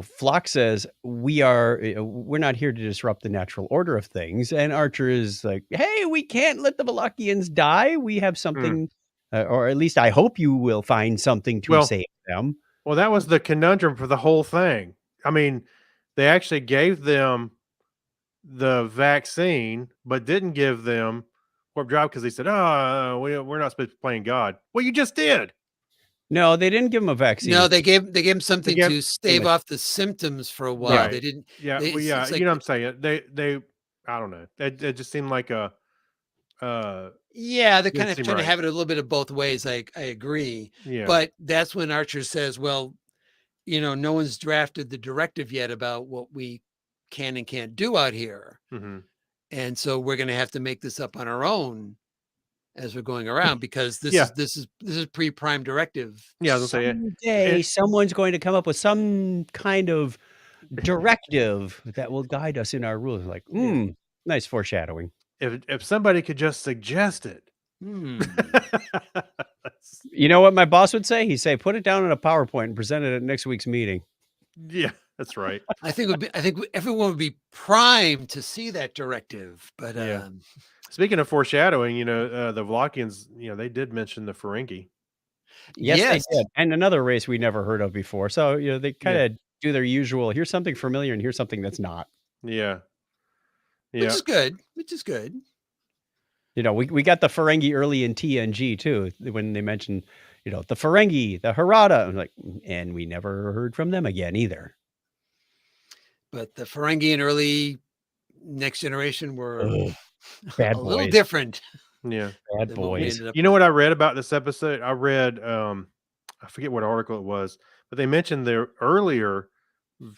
Flock says we're not here to disrupt the natural order of things, and Archer is like, hey, we can't let the Valachians die. We have something, or at least I hope you will find something to Well, save them. Well, that was the conundrum for the whole thing. I mean, they actually gave them the vaccine, but didn't give them warp drive because they said, "Oh, we're not supposed to be playing God." Well, you just did. No, they didn't give him a vaccine. No, they gave him They something gave to stave off the symptoms for a while. right. They didn't. Yeah. They, Well, it's, yeah. it's You like know what I'm saying? They. I don't know. It just seemed like a. yeah, they're Didn't kind of seem trying to right. have it a little bit of both ways. I agree, Yeah. but that's when Archer says, "Well, no one's drafted the directive yet about what we can and can't do out here, Mm-hmm. and so we're going to have to make this up on our own as we're going around because Yeah. this is pre-prime directive." Yeah. I was gonna say Someday someone's going to come up with some kind of directive that will guide us in our rules. Like, Yeah. nice foreshadowing. if somebody could just suggest it. Hmm. You know what my boss would say? He'd say, put it down in a PowerPoint and present it at next week's meeting. Yeah, that's right. I think everyone would be primed to see that directive, but Yeah. Speaking of foreshadowing, the Vlachians, they did mention the Ferengi. Yes, yes, they did. And another race we never heard of before. So, they kind of do their usual, here's something familiar and here's something that's not. Yeah. which Yeah. is good. Which is good. We got the Ferengi early in TNG too, when they mentioned, the Ferengi, the Harada. I'm like, and we never heard from them again either. But the Ferengi and early Next Generation were Bad a little boys. different. Yeah. Bad than what we boys. ended up You know with. what I read about this episode? I read I forget what article it was, but they mentioned their earlier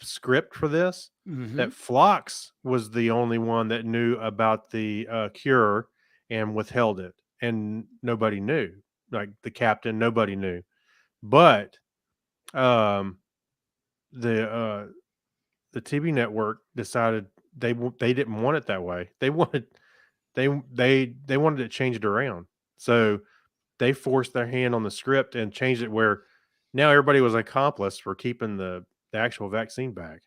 script for this Mhm. that Phlox was the only one that knew about the cure and withheld it, and nobody knew. Like the captain, nobody knew. But the TV network decided they didn't want it that way. They wanted they wanted it changed around. So they forced their hand on the script and changed it where now everybody was an accomplice for keeping the actual vaccine back.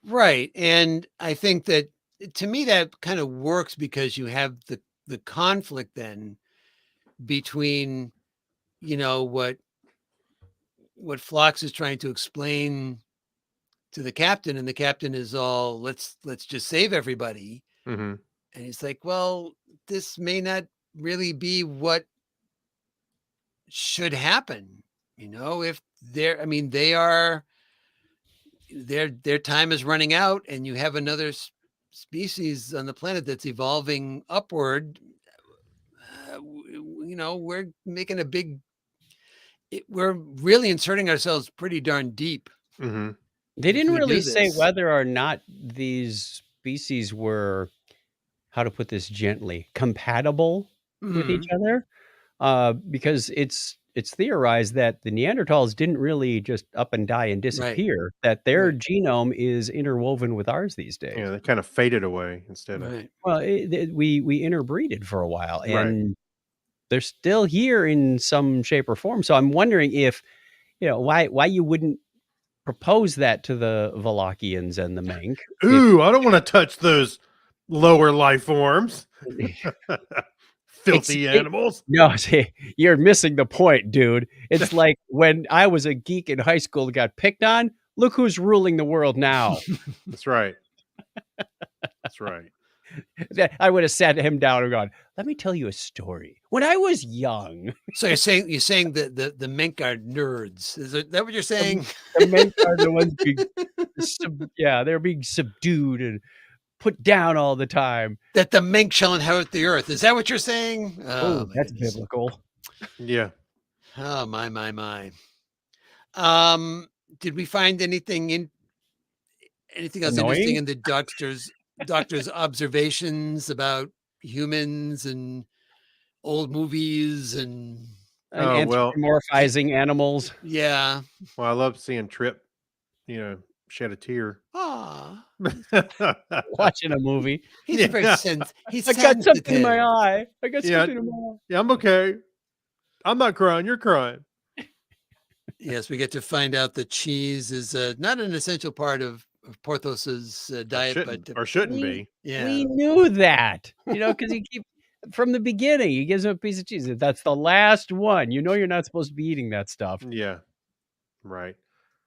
Right. And I think that to me that kind of works because you have the conflict then between, what Phlox is trying to explain to the captain, and the captain is all, let's just save everybody. Mm-hmm. And he's like, well, this may not really be what should happen. If their time is running out and you have another species on the planet that's evolving upward, we're making we're really inserting ourselves pretty darn deep. Mm-hmm. They if didn't we do really say this. whether or not these species were, how to put this gently, compatible with each Mhm. other, because it's it's theorized that the Neanderthals didn't really just up and die and disappear, that their Right. genome is interwoven with ours these days. Yeah, they kind of faded away instead of Right. Well, we interbreeded for a while, Right. and they're still here in some shape or form. So I'm wondering if, why you wouldn't propose that to the Valachians and the Menk. Ooh, I don't want to touch those lower life forms. Filthy animals. No, see, you're missing the point, dude. It's like when I was a geek in high school and got picked on. Look who's ruling the world now. That's right. That's right. I would have sat him down and gone, "Let me tell you a story. When I was young." So you're saying that the mink are nerds. Is that what you're saying? The Menk are the ones being, they're being subdued and put down all the time. That the mink shall inherit the earth. Is that what you're saying? Oh, my that's goodness. biblical. Yeah. Oh my. Did we find anything else interesting Annoying? in the doctor's observations about humans and old movies and And Oh, well. anthropomorphizing animals. yeah. Well, I love seeing Trip, shed a tear. Ah, Watching a movie. he's Yeah. very he's I got something in my sensitive. eye. I got Yeah. something in my eye. Yeah, I'm okay. I'm not crying. You're crying. Yes, we get to find out that cheese is not an essential part of Porthos's diet, Or shouldn't we- be. yeah. We knew that, because he from the beginning, he gives him a piece of cheese. That's the last one. You're not supposed to be eating that stuff. Yeah. Right.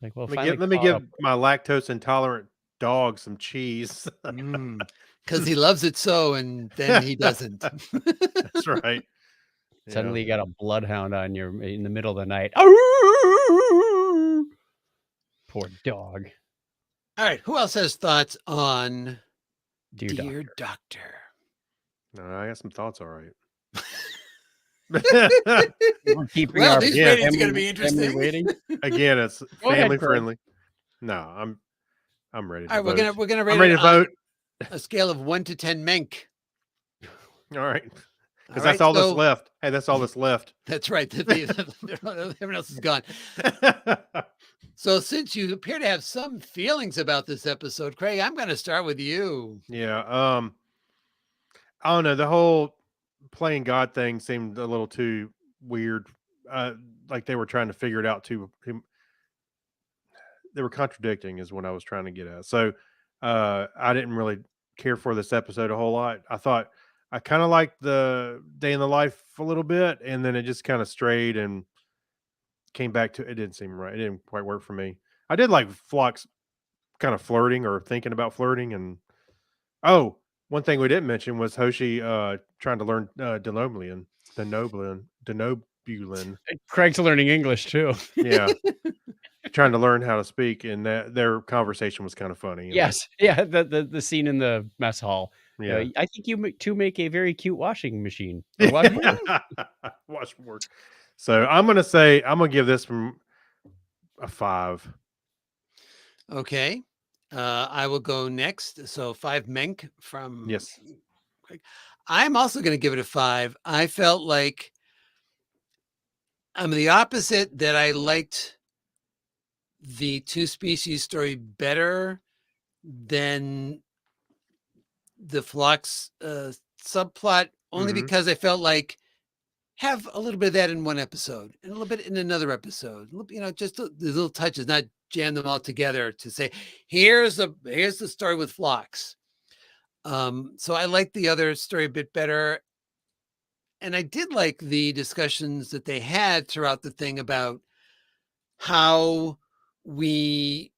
Like, well, Let me give my lactose intolerant dog some cheese. Because he loves it so, and then he doesn't. That's right. Suddenly you got a bloodhound on your in the middle of the night. Poor dog. All right, who else has thoughts on Dear Dear Doctor. Doctor? No, I got some thoughts. All right. We're keeping Well, our these yeah, ratings are going to family- be family interesting. waiting. Again, it's Go ahead, family Craig. friendly. No, I'm ready to All right, vote. we're gonna rate I'm ready it to on vote. a scale of 1 to 10 mink. All right. Because All that's all right, that's left. Hey, that's all that's left. That's right. Everyone else is gone. So since you appear to have some feelings about this episode, Craig, I'm going to start with you. Yeah. I don't know. The whole playing God thing seemed a little too weird. Like they were trying to figure it out too. They were contradicting, is what I was trying to get at. So, I didn't really care for this episode a whole lot. I kind of liked the day in the life a little bit, and then it just kind of strayed and came back to it. Didn't seem right. It didn't quite work for me. I did like Flock's kind of flirting or thinking about flirting, and one thing we didn't mention was Hoshi trying to learn Denobulin. Craig's learning English too. Yeah. Trying to learn how to speak, and that their conversation was kind of funny. Yes, yeah. The scene in the mess hall. Yeah. I think you two make a very cute washing machine. Or washing Washboard. So I'm gonna give this from a 5. Okay. I will go next. So 5 mink from Yes. Craig. I'm also going to give it a 5. I felt like I'm the opposite, that I liked the two species story better than the Phlox subplot, only Mhm. because I felt like have a little bit of that in one episode and a little bit in another episode. Just the little touches, not jam them all together to say, here's the story with Phlox. So I like the other story a bit better. And I did like the discussions that they had throughout the thing about how we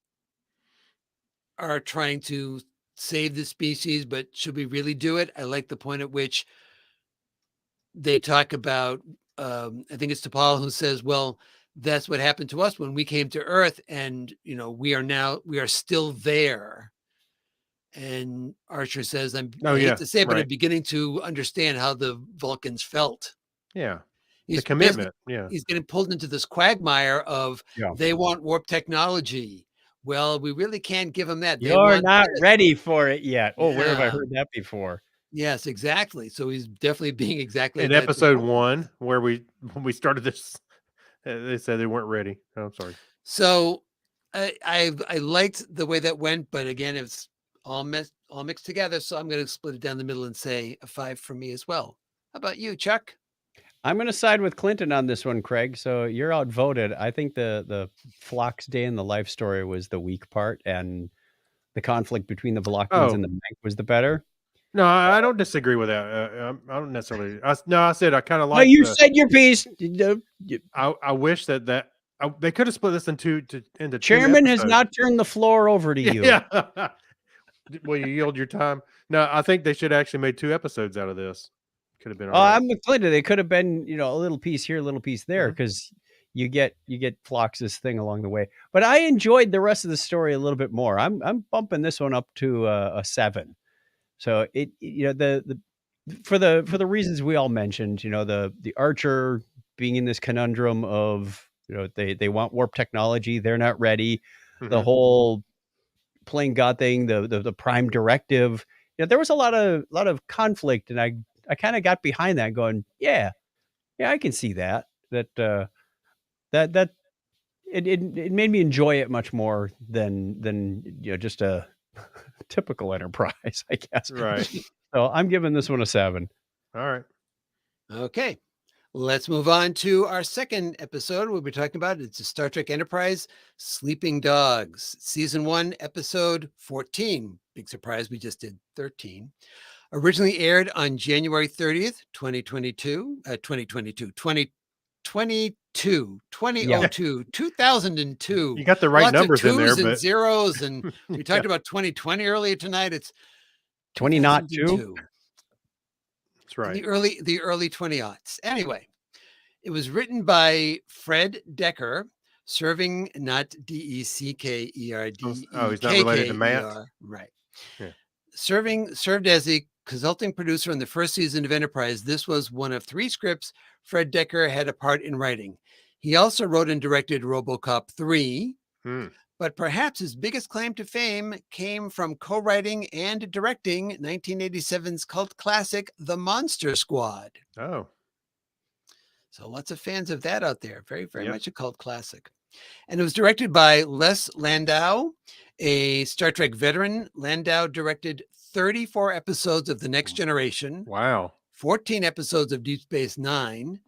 are trying to save the species, but should we really do it? I like the point at which they talk about, I think it's T'Pol who says, well, that's what happened to us when we came to Earth, and we are still there. And Archer says, I hate to say it, but I'm beginning to understand how the Vulcans felt. Yeah. He's the commitment. Yeah. He's getting pulled into this quagmire of they want warp technology. Well, we really can't give them that. You're not ready for it yet. Oh, where have I heard that before? Yes, exactly. So he's definitely being exactly in episode 1, when we started this They said they weren't ready. Oh, I'm sorry. So I liked the way that went, but again, it's all mixed together. So I'm going to split it down the middle and say a 5 for me as well. How about you, Chuck? I'm going to side with Clinton on this one, Craig. So you're outvoted. I think the Flock's day in the life story was the weak part, and the conflict between the Vlachmans and the Mank was the better. No, I don't disagree with that. I don't necessarily. I said I kind of No, like. you said your piece. I wish that they could have split this into two Chairman has episodes. not turned the floor over to you. Yeah. Will you yield your time? No, I think they should actually made 2 episodes out of this. Could have been. Oh, I'm with Clinton. They could have been, a little piece here, a little piece there, Mhm. because you get Flox's thing along the way. But I enjoyed the rest of the story a little bit more. I'm bumping this one up to a 7. So for the reasons we all mentioned, the Archer being in this conundrum of they want warp technology, they're not ready. The Mhm. whole playing God thing, the Prime Directive. There was a lot of conflict, and I kind of got behind that, going, yeah, I can see that it made me enjoy it much more than just a typical Enterprise, I guess. Right. So I'm giving this one a 7. All right. Okay. Let's move on to our second episode. We'll be talking about it's a Star Trek Enterprise Sleeping Dogs, Season 1, Episode 14. Big surprise, we just did 13. Originally aired on January 30th, 2002, 2002, You got the right Lots numbers of in there, twos and but zeros. And we Yeah. talked about 2020 earlier tonight. It's 2002. 2002. That's right. The early 20-aughts. Anyway, it was written by Fred Decker, serving not Deckerder. Oh, he's not related to Matt? Right. Yeah. Served as a consulting producer in the first season of Enterprise. This was one of 3 scripts Fred Decker had a part in writing. He also wrote and directed RoboCop 3. Hmm. But perhaps his biggest claim to fame came from co-writing and directing 1987's cult classic, The Monster Squad. Oh. So lots of fans of that out there. Very, very Yep. much a cult classic. And it was directed by Les Landau, a Star Trek veteran. Landau directed 34 episodes of The Next Generation, Wow. 14 episodes of Deep Space Nine,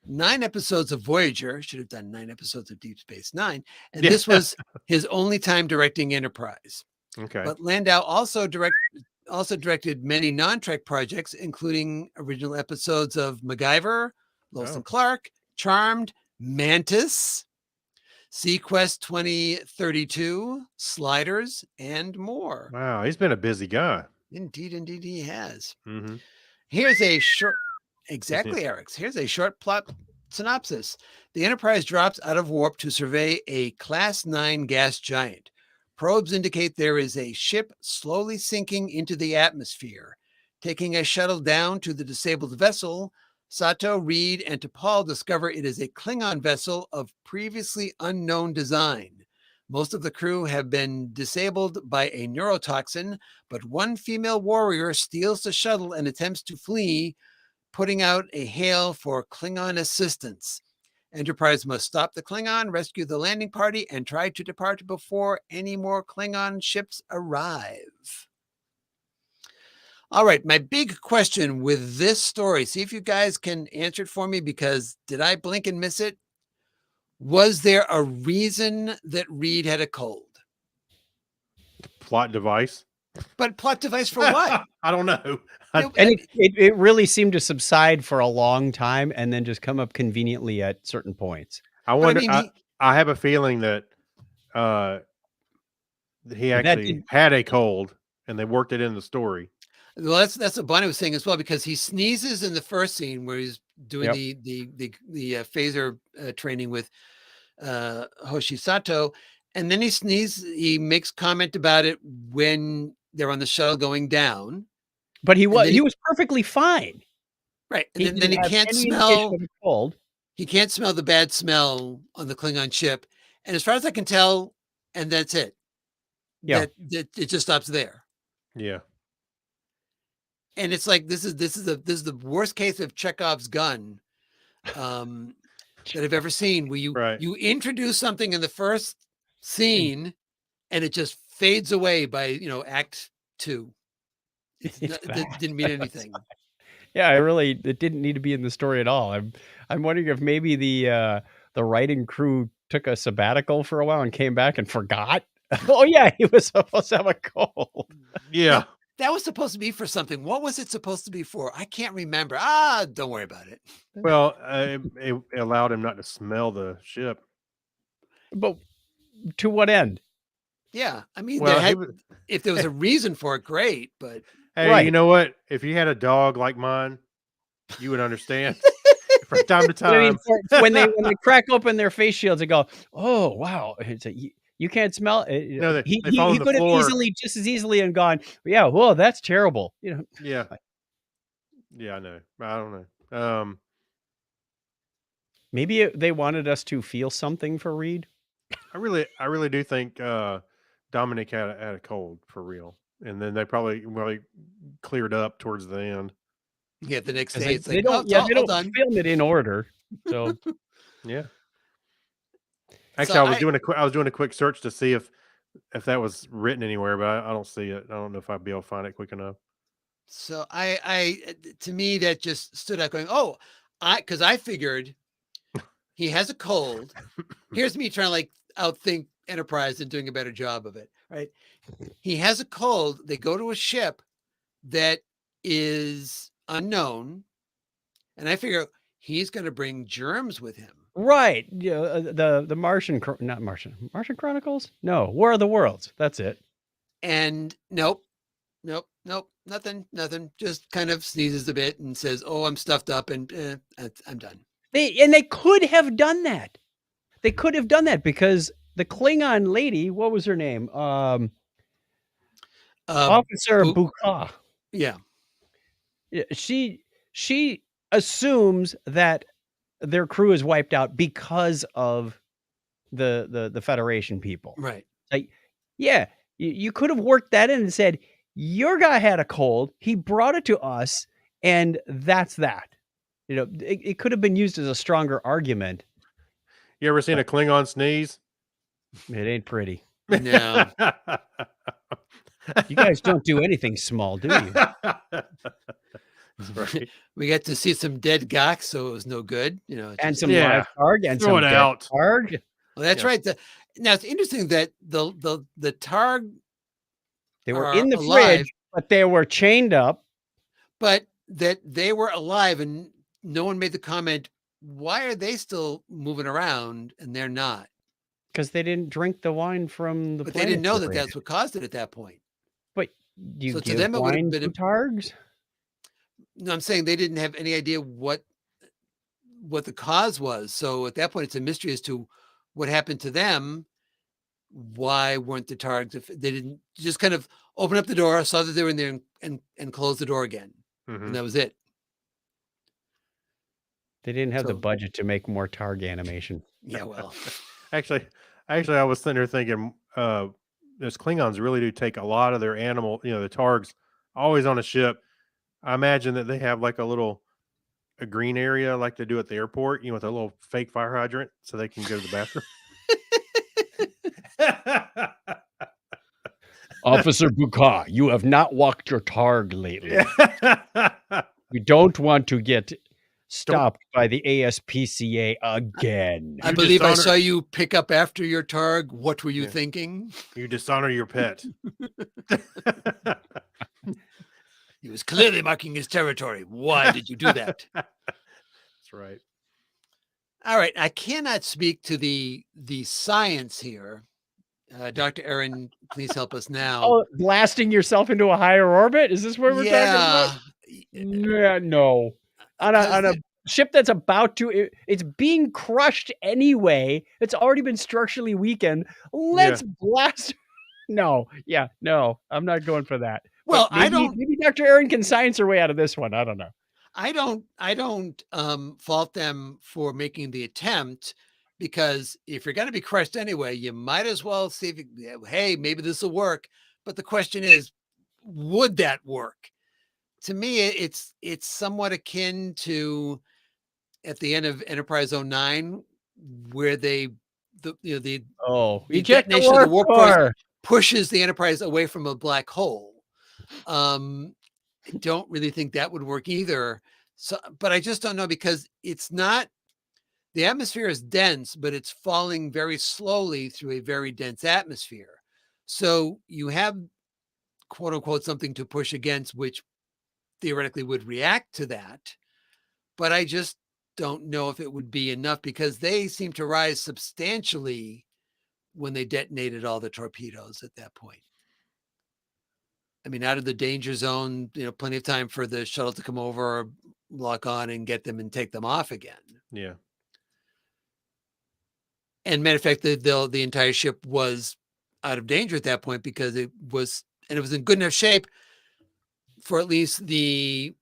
9 episodes of Voyager. Should have done 9 episodes of Deep Space Nine. And Yeah. this was his only time directing Enterprise. Okay. But Landau also directed many non-Trek projects, including original episodes of MacGyver, Lois Oh. and Clark, Charmed, Mantis, SeaQuest 2032, Sliders, and more. Wow. He's been a busy guy. Indeed he has. Mm-hmm. Here's a short, exactly, Eric's. Here's a short plot synopsis. The Enterprise drops out of warp to survey a Class 9 gas giant. Probes indicate there is a ship slowly sinking into the atmosphere. Taking a shuttle down to the disabled vessel, Sato, Reed, and T'Pol discover it is a Klingon vessel of previously unknown design. Most of the crew have been disabled by a neurotoxin, but one female warrior steals the shuttle and attempts to flee, putting out a hail for Klingon assistance. Enterprise must stop the Klingon, rescue the landing party, and try to depart before any more Klingon ships arrive. All right, my big question with this story, see if you guys can answer it for me, because did I blink and miss it? Was there a reason that Reed had a cold? Plot device. But plot device for what? I don't know. And it really seemed to subside for a long time and then just come up conveniently at certain points. I wonder. mean, I have a feeling that he actually had a cold, and they worked it in the story. Well, that's what Bonnie was saying as well, because he sneezes in the first scene where he's doing the phaser training with Hoshi Sato, and then he makes comment about it when they're on the shuttle going down. But he was perfectly fine. Right. And then he can't smell cold. He can't smell the bad smell on the Klingon ship. And as far as I can tell, and that's it. Yeah. That it just stops there. Yeah. And it's like this is the worst case of Chekhov's gun. that I've ever seen where Right. you introduce something in the first scene and it just fades away by, act 2. It That- didn't mean anything. Yeah, it didn't need to be in the story at all. I'm wondering if maybe the writing crew took a sabbatical for a while and came back and forgot. Oh yeah, he was supposed to have a cold. Yeah. That was supposed to be for something. What was it supposed to be for? I can't remember. Don't worry about it. Well, it allowed him not to smell the ship. But to what end? Yeah. I mean, Well, he was, if there was a reason for it, great, but hey, Right. you know what? If you had a dog like mine, you would understand. From time to I mean, time, when they crack open their face shields and go, "Oh wow," it's you can't smell it. No, they He fall on the could have floor. just as easily and gone, "Yeah, whoa, that's terrible." Yeah. Yeah, I know. I don't know. Maybe they wanted us to feel something for Reed. I really do think Dominic had a cold for real, and then they probably really cleared up towards the end. yeah, the next 'Cause day it's they like, don't, it's yeah, all they don't done. film it in order. So Yeah. So Actually, I was doing a quick search to see if that was written anywhere, but I don't see it. I don't know if I'd be able to find it quick enough. So to me, that just stood out going, because I figured he has a cold. Here's me trying to like outthink Enterprise and doing a better job of it. Right. He has a cold. They go to a ship that is unknown. And I figure he's going to bring germs with him. right, yeah, the Martian, not Martian Chronicles. No, War of the Worlds. That's it. And nope, nothing. Just kind of sneezes a bit and says, "Oh, I'm stuffed up and I'm done." They could have done that. They could have done that because the Klingon lady, what was her name? Officer Bukha. Yeah. She assumes that their crew is wiped out because of the Federation people. Right. Like, yeah, you could have worked that in and said, your guy had a cold, he brought it to us, and that's that. It could have been used as a stronger argument. You ever seen a Klingon sneeze? It ain't pretty. No. You guys don't do anything small, do you? That's right. We got to see some dead Gox, so it was no good. And some Yeah. live targ and Throw some it dead out. targ. Well, that's Yeah. right. Now it's interesting that the Targ They were are in the alive, fridge, but they were chained up. but that they were alive, and no one made the comment, why are they still moving around and they're not? Because they didn't drink the wine from the But they didn't know that planetary. that's what caused it at that point. But do you So to give them, it would have wine been to targs? No, I'm saying they didn't have any idea what the cause was. So at that point, it's a mystery as to what happened to them. Why weren't the Targs? If they didn't just kind of open up the door, saw that they were in there, and close the door again, Mhm. and that was it. They didn't have the So- budget to make more targ animation. Yeah, well, Actually, I was sitting there thinking, those Klingons really do take a lot of their animal, the Targs, always on a ship. I imagine that they have like a green area like they do at the airport, with a little fake fire hydrant so they can go to the bathroom. Officer Bukha, you have not walked your targ lately. We don't want to get stopped by the ASPCA again. I You believe I dishonor- saw you pick up after your Targ. What were you Yeah. thinking? You dishonor your pet. He was clearly marking his territory. Why did you do that? That's right. All right, I cannot speak to the science here. Dr. Aaron, please help us now. Oh, blasting yourself into a higher orbit? Is this what we're talking about? Yeah, no. On a ship that's about to, it's being crushed anyway. It's already been structurally weakened. Let's blast. No, I'm not going for that. Well, But maybe Dr. Aaron can science her way out of this one. I don't know. I don't fault them for making the attempt, because if you're going to be crushed anyway, you might as well see hey, maybe this will work. But the question is, would that work? To me, it's somewhat akin to at the end of Enterprise 09, where the Oh, the eject the detonation of the warp warp core core. pushes the Enterprise away from a black hole. I don't really think that would work either. So, but I just don't know, because it's not, the atmosphere is dense, but it's falling very slowly through a very dense atmosphere. So you have, quote unquote, something to push against, which theoretically would react to that. But I just don't know if it would be enough, because they seem to rise substantially when they detonated all the torpedoes at that point. I mean, out of the danger zone, plenty of time for the shuttle to come over, lock on, and get them and take them off again. Yeah. And matter of fact, the entire ship was out of danger at that point, because it was in good enough shape for at least the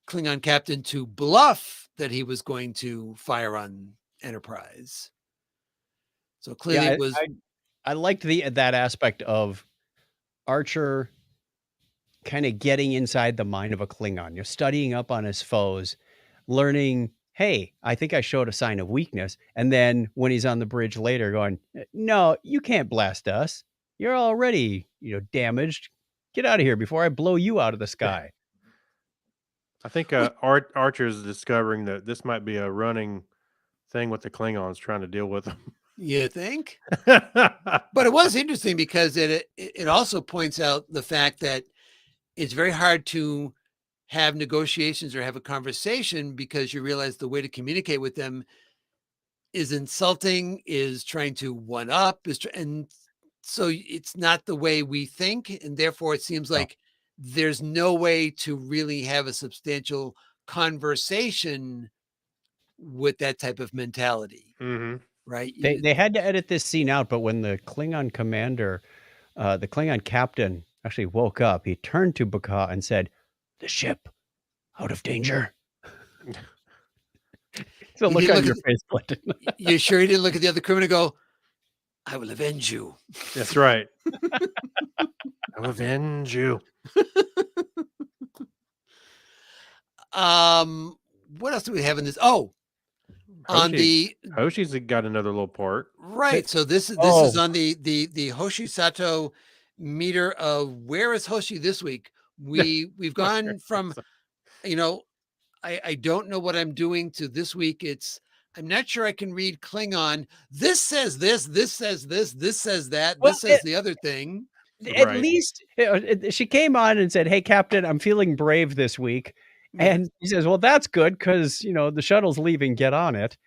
Klingon captain to bluff that he was going to fire on Enterprise. So clearly Yeah, it was. I liked that aspect of Archer kind of getting inside the mind of a Klingon. You're studying up on his foes, learning, hey, I think I showed a sign of weakness. And then when he's on the bridge later going, no, you can't blast us. You're already, damaged. Get out of here before I blow you out of the sky. I think Archer's discovering that this might be a running thing with the Klingons, trying to deal with them. You think? But it was interesting, because it also points out the fact that it's very hard to have negotiations or have a conversation, because you realize the way to communicate with them is insulting, is trying to one up, and so it's not the way we think, and therefore it seems like there's no way to really have a substantial conversation with that type of mentality. Mm-hmm. Right? They had to edit this scene out, but when the Klingon commander, the Klingon captain actually woke up, he turned to Baka and said, "The ship out of danger." So look on your face, Clinton. You sure he didn't look at the other crewman and go, "I will avenge you"? That's right. I will avenge you. What else do we have in this? Oh, on the Hoshi's got another little part. right. So this is on the Hoshi Sato meter of where is Hoshi this week? We've gone from, I don't know what I'm doing, to this week it's, I'm not sure I can read Klingon. This says this says this says that, this says the other thing. At least she came on and said, "Hey, Captain, I'm feeling brave this week." And he says, "Well, that's good, because the shuttle's leaving. Get on it."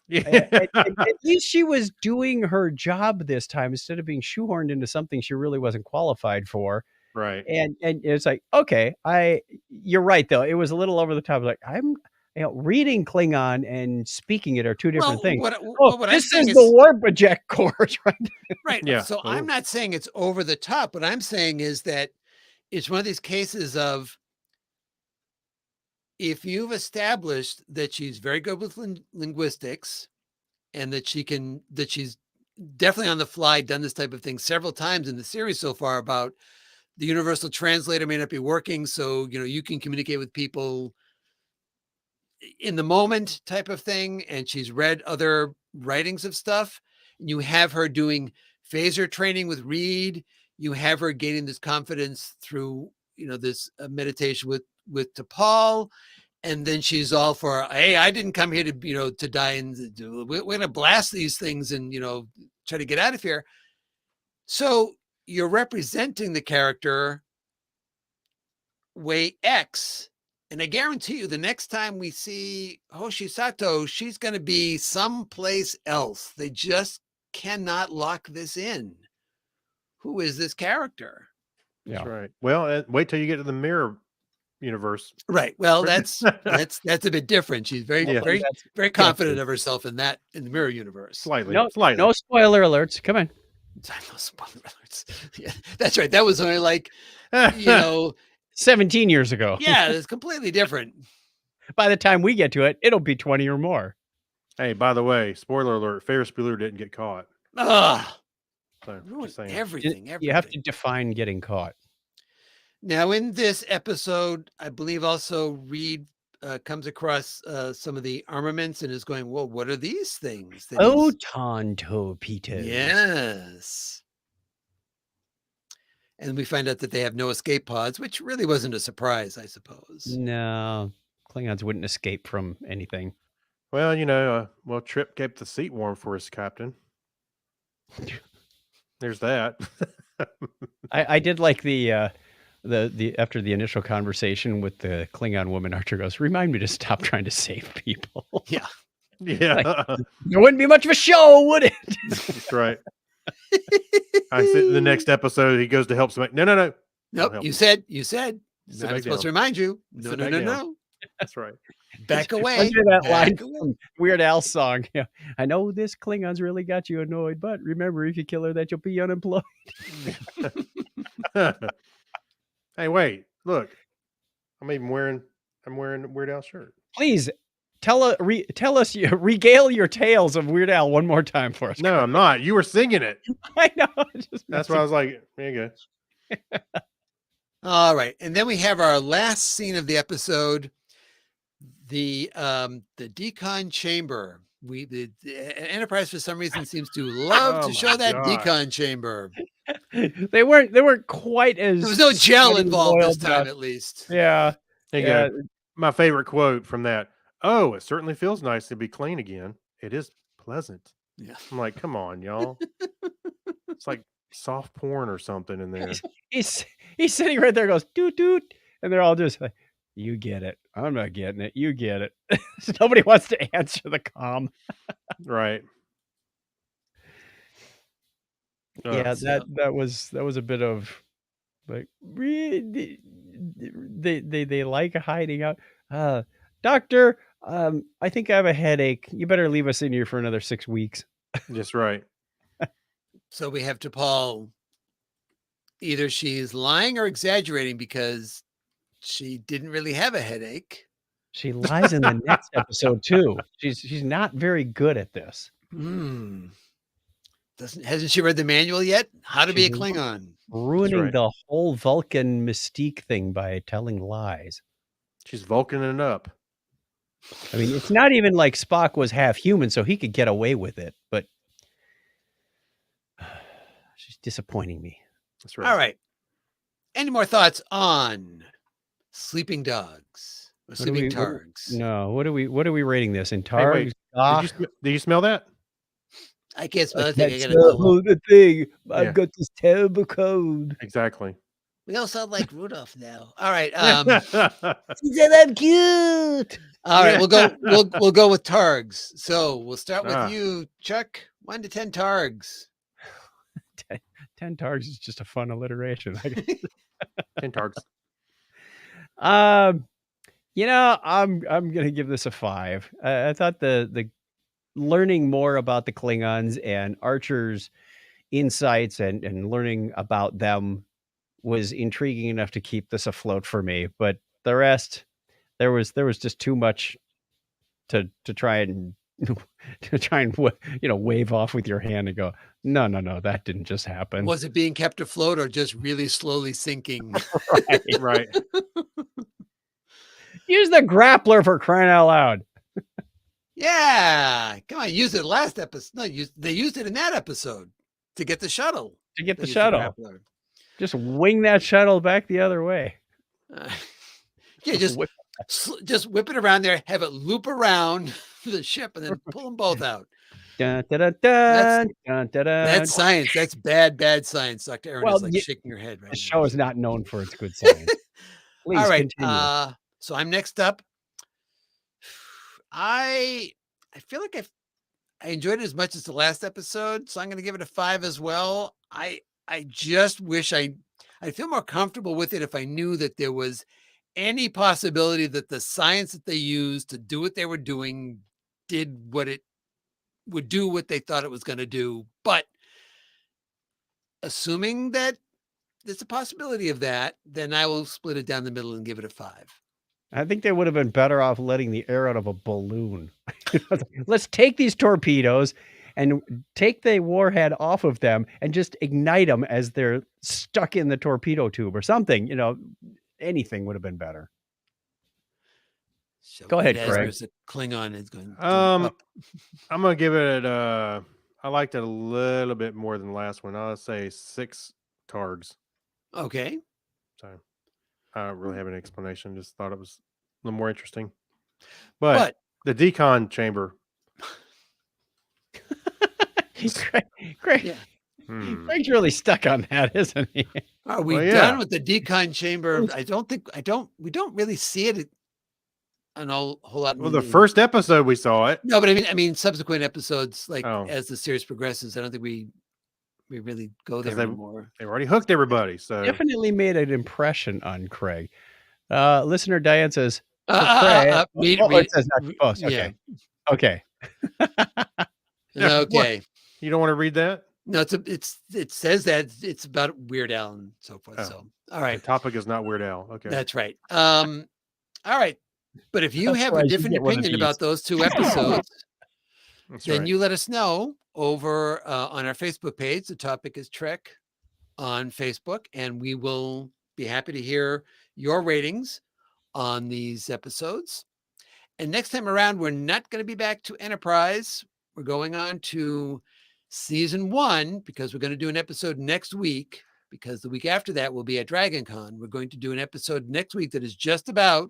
Yeah. At least she was doing her job this time, instead of being shoehorned into something she really wasn't qualified for. Right. And it's like, okay, you're right though. It was a little over the top. Like, I'm reading Klingon and speaking it are two different things. This is the warp eject course, right? Right. Yeah. So I'm not saying it's over the top. What I'm saying is that it's one of these cases of, if you've established that she's very good with linguistics, and that she's definitely on the fly done this type of thing several times in the series so far, about the universal translator may not be working, so you can communicate with people in the moment type of thing, and she's read other writings of stuff, and you have her doing phaser training with Reed, you have her gaining this confidence through this meditation with T'Pol, and then she's all for, hey, I didn't come here to to die, and we're going to blast these things and try to get out of here. So you're representing the character way X, and I guarantee you the next time we see Hoshi Sato, she's going to be someplace else. They just cannot lock this in. Who is this character? That's right. Well, wait till you get to the mirror universe. Right. Well, that's a bit different. She's very confident of herself in the mirror universe. Slightly. No spoiler alerts. Come on. No spoiler alerts. Yeah, that's right. That was only like 17 years ago. Yeah, it's completely different. By the time we get to it, it'll be 20 or more. Hey, by the way, spoiler alert: Ferris Bueller didn't get caught. So, everything. You have to define getting caught. Now, in this episode, I believe also Reed comes across some of the armaments and is going, well, what are these things? That Oh, he's, torpedoes. yes. And we find out that they have no escape pods, which really wasn't a surprise, I suppose. No, Klingons wouldn't escape from anything. Well, well, Trip kept the seat warm for his captain. There's that. I did like the after the initial conversation with the Klingon woman, Archer goes, "Remind me to stop trying to save people." Yeah. Yeah, There wouldn't be much of a show, would it? that's right. I said the next episode he goes to help somebody. No. Don't Nope. help You me. said. Sit I'm back supposed to down. remind you. No, Sit no, back no, down. no. That's right. Back away. Reminds me of that line Back away. from Weird Al song. Yeah, I know this Klingon's really got you annoyed, but remember, if you kill her, that you'll be unemployed. Hey, wait! Look, I'm wearing a Weird Al shirt. Please tell us, regale your tales of Weird Al one more time for us. No, I'm not. You were singing it. I know. That's why I was like, there you go. All right. And then we have our last scene of the episode, the decon chamber. The Enterprise for some reason seems to love Oh to show my that God. decon chamber. They weren't quite as There was no gel sweaty involved this boiled time, up. at least. Yeah. There you Yeah. go. My favorite quote from that. Oh, it certainly feels nice to be clean again. It is pleasant. Yeah. I'm like, come on, y'all. It's like soft porn or something in there. He's sitting right there, goes doot doot, and they're all just like, "You get it. I'm not getting it. You get it." Nobody wants to answer the comm. Right. Yeah, so- that was a bit of like they like hiding out. Doctor, I think I have a headache. You better leave us in here for another 6 weeks. Just right. So we have T'Pol. Either she's lying or exaggerating because she didn't really have a headache. She lies in the next episode too. She's not very good at this. Hasn't she read the manual yet? How to be a She's Klingon. Ruining right. the whole Vulcan mystique thing by telling lies. She's Vulcaning up. I mean, it's not even like Spock was half human, so he could get away with it, but she's disappointing me. That's right. All right. Any more thoughts on sleeping dogs or sleeping targs? No, what are we rating this in Hey, targs? wait. Ah, Did you smell that? I can't smell I anything. I can't gotta go. smell the thing. Yeah. I've got this terrible cold. Exactly. We all sound like Rudolph now. All right. She said I'm cute. All right. Yeah. We'll go with targs. So we'll start with Ah. you, Chuck. 1 to 10 targs. 10 targs is just a fun alliteration. 10 targs. I'm gonna give this a 5. I thought the learning more about the Klingons and Archer's insights and learning about them was intriguing enough to keep this afloat for me. But the rest, there was just too much to try and wave off with your hand and go, no, that didn't just happen. Was it being kept afloat or just really slowly sinking? Right. Use the grappler for crying out loud. Yeah. Come on. Use it last episode. No, they used it in that episode to get the shuttle. To get They the used shuttle. grappler. Just wing that shuttle back the other way. Yeah, just Whip- whip it around there, have it loop around the ship, and then pull them both out. Dun, dun, dun, dun, dun, dun, dun. That's science. That's bad science. Dr. Aaron Well, is like yeah, shaking her head right The now. show is not known for its good science. Please All right. continue. So I'm next up. I feel like I enjoyed it as much as the last episode, so I'm going to give it a 5 as well. I just wish I'd feel more comfortable with it if I knew that there was any possibility that the science that they used to do what they were doing did what it would do, what they thought it was going to do. But assuming that there's a possibility of that, then I will split it down the middle and give it a 5. I think they would have been better off letting the air out of a balloon. Let's take these torpedoes and take the warhead off of them and just ignite them as they're stuck in the torpedo tube or something. Anything would have been better. So Go ahead, as Craig. there's a Klingon is going. I'm gonna give it. I liked it a little bit more than the last one. I'll say 6 targs. Okay. So I don't really have an explanation. Just thought it was a little more interesting. But The decon chamber. Craig, yeah, Craig's really stuck on that, isn't he? are we Well, yeah. done with the decon chamber? We don't really see it an whole lot. Well, the first episode we saw it. No, but I mean, subsequent episodes, like Oh. as the series progresses, I don't think we really go there anymore. They already hooked everybody. So Definitely made an impression on Craig. Listener Diane says, for Craig. It says not to post. Okay. Yeah. Okay. Okay. You don't want to read that? No, it says that it's about Weird Al and so forth. Oh. So all right. The topic is not Weird Al. Okay. That's right. All right. But if you have a Otherwise, you different get one of opinion these. about those 2 episodes, That's then right. you let us know over on our Facebook page. The topic is Trek on Facebook, and we will be happy to hear your ratings on these episodes. And next time around, we're not going to be back to Enterprise. We're going on to season 1 because we're going to do an episode next week, because the week after that will be at Dragon Con. We're going to do an episode next week that is just about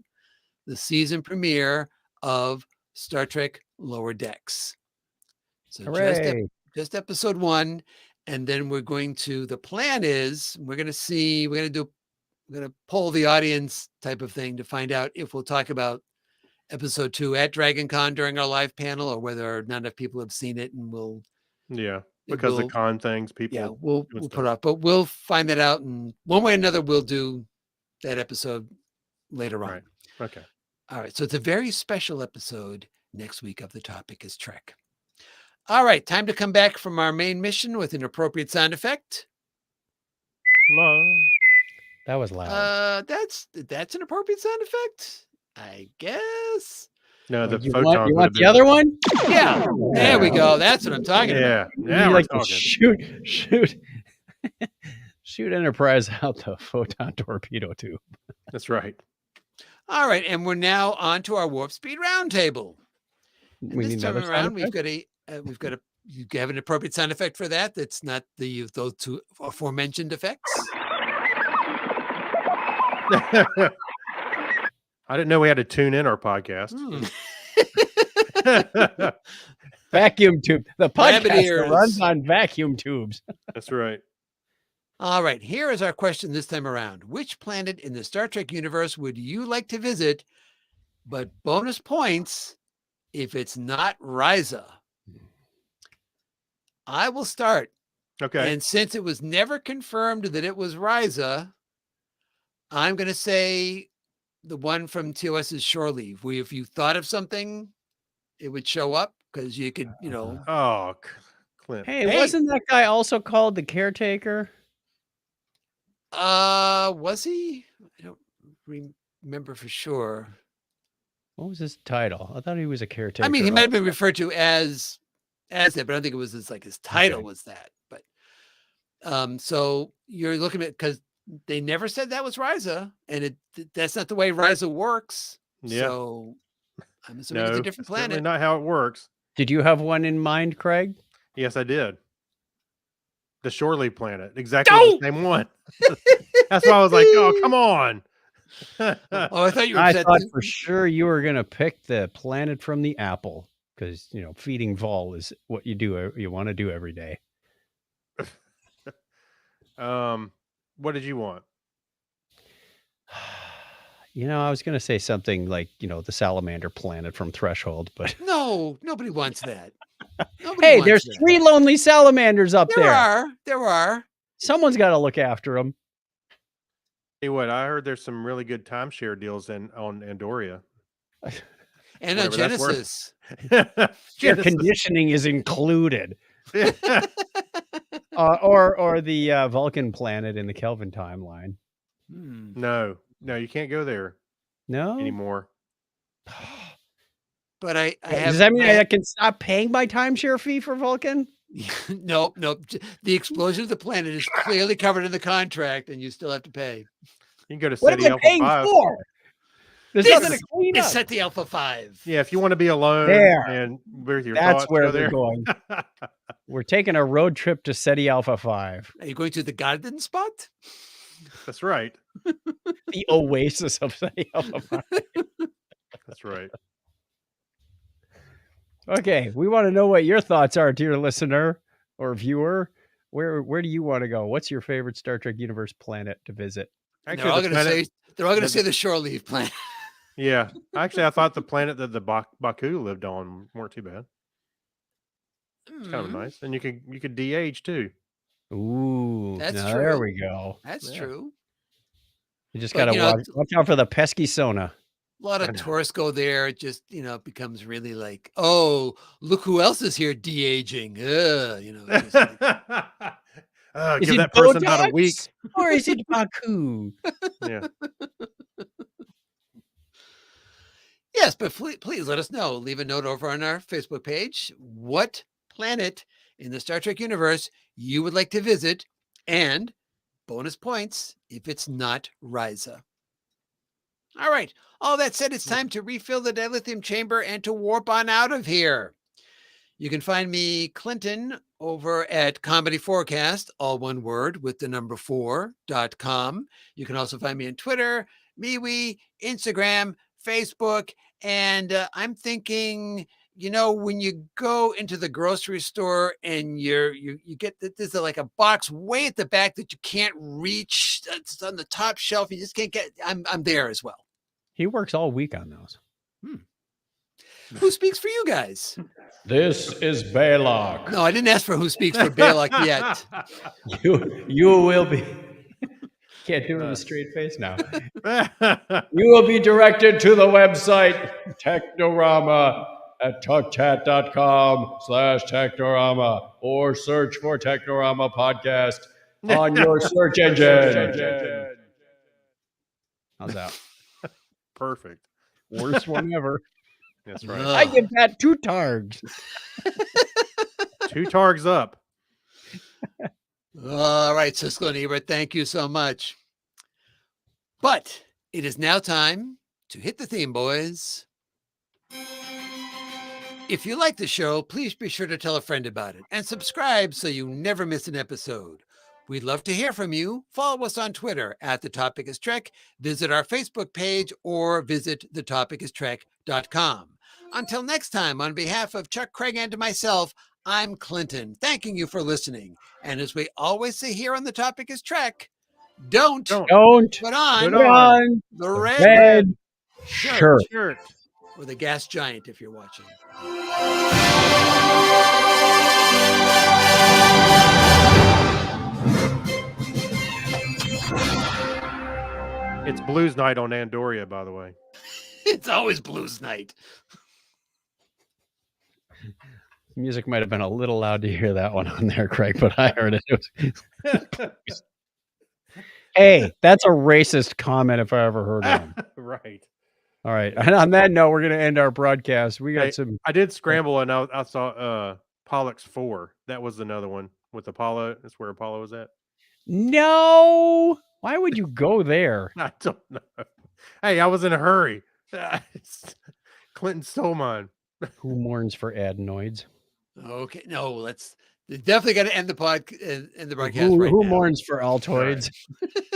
the season premiere of Star Trek Lower Decks. So just episode 1. And then we're going to, the plan is we're going to poll the audience type of thing to find out if we'll talk about episode 2 at Dragon Con during our live panel, or whether not enough people have seen it and because the con things people. We'll put off, but we'll find that out, and one way or another we'll do that episode later on. Right. Okay. All right. So it's a very special episode next week of The Topic is Trek. All right. Time to come back from our main mission with an appropriate sound effect. That was loud. That's an appropriate sound effect, I guess. No, the you photon. You want the other one? Yeah. There we go. That's what I'm talking about. Yeah. You We're like to talking. shoot Enterprise out the photon torpedo tube. That's right. All right. And we're now on to our Warp Speed Roundtable. We This need time another around, sound we've got a you have an appropriate sound effect for that. That's not those 2 aforementioned effects. I didn't know we had to tune in our podcast. Vacuum tube. The Rabbit podcast ears. runs on vacuum tubes. That's right. All right. Here is our question this time around. Which planet in the Star Trek universe would you like to visit? But bonus points if it's not Risa. I will start. Okay. And since it was never confirmed that it was Risa, I'm going to say the one from TOS's Shore Leave. If you thought of something, it would show up, because you could, Oh, Clint. Hey, wasn't that guy also called the caretaker? Was he? I don't remember for sure. What was his title? I thought he was a caretaker. I mean, he might have been referred to as that, but I don't think it was his title was that. But so you're looking at, because they never said that was Risa, and that's not the way Risa works. Yeah. So I'm assuming it's a different planet. Certainly not how it works. Did you have one in mind, Craig? Yes, I did. The Shore Leave planet, exactly the same one. That's why I was like, "Oh, come on!" Oh, I thought you were. I thought for sure you were going to pick the planet from the apple, because feeding Vol is what you want to do every day. What did you want? I was going to say something like, the salamander planet from Threshold, but no, nobody wants that. Hey, there's 3 lonely salamanders up there. There are. Someone's got to look after them. Hey, what? I heard there's some really good timeshare deals on Andoria. And on Genesis. Air conditioning is included. Or the Vulcan planet in the Kelvin timeline. No, you can't go there. No anymore. But I have. Does that mean I can stop paying my timeshare fee for Vulcan? Nope. The explosion of the planet is clearly covered in the contract, and you still have to pay. You can go to What am I paying for? There's This nothing is, to clean is up. set the Alpha 5. Yeah, if you want to be alone There. and with your That's thoughts, where go they're there. going. We're taking a road trip to SETI Alpha 5, Are you going to the garden spot? That's right. the oasis of SETI Alpha 5. That's right. Okay, we want to know what your thoughts are, dear listener or viewer. Where do you want to go? What's your favorite Star Trek universe planet to visit? And Actually, the planet, they're all going to the- say the shore leave planet. yeah. Actually, I thought the planet that the Baku lived on weren't too bad. It's kind of Hmm, nice, and you could de-age too. Ooh, That's now there true. we go. That's Yeah. true. You just But, got to you know, watch out for the pesky Sona. A lot I of know. tourists go there. It just, it becomes really like, oh, look who else is here de-aging. Just like, Is give it that person about a week. Botox or is it Baku? Yeah. yes, but please let us know. Leave a note over on our Facebook page. What planet in the Star Trek universe you would like to visit, and bonus points if it's not Risa. All right. All that said, it's time to refill the dilithium chamber and to warp on out of here. You can find me, Clinton, over at Comedy Forecast, all one word with the number 4.com. You can also find me on Twitter, MeWe, Instagram, Facebook. And I'm thinking, when you go into the grocery store and you get there's like a box way at the back that you can't reach. It's on the top shelf. You just can't get. I'm there as well. He works all week on those. Who speaks for you guys? This is Baylock. No, I didn't ask for who speaks for Baylock yet. You will be. Can't do it with a straight face now. You will be directed to the website Technorama at talkchat.com/Technorama or search for Technorama Podcast on your search engine. How's that? Perfect. Worst one ever. That's right. I give that 2 targs. 2 targs up. All right, Siskel and Ebert, thank you so much. But it is now time to hit the theme, boys. If you like the show, please be sure to tell a friend about it and subscribe so you never miss an episode. We'd love to hear from you. Follow us on Twitter at The Topic is Trek, visit our Facebook page, or visit thetopicistrek.com. Until next time, on behalf of Chuck, Craig, and myself, I'm Clinton, thanking you for listening. And as we always say here on The Topic is Trek, don't Don't put on Put on the red red shirt shirt. or the gas giant if you're watching. It's Blues Night on Andoria, by the way. It's always blues night. Music might have been a little loud to hear that one on there, Craig, but I heard it. Hey, that's a racist comment if I ever heard one. Right. All right. And on that note, we're going to end our broadcast. We got Hey, some. I did scramble and I saw Pollux 4. That was another one with Apollo. That's where Apollo was at. No. Why would you go there? I don't know. Hey, I was in a hurry. Clinton stole mine. Who mourns for adenoids? Okay, no, let's definitely got to end the broadcast Who, right who now. mourns for Altoids?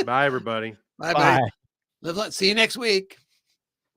Bye, everybody. Bye, Bye. bye. See you next week.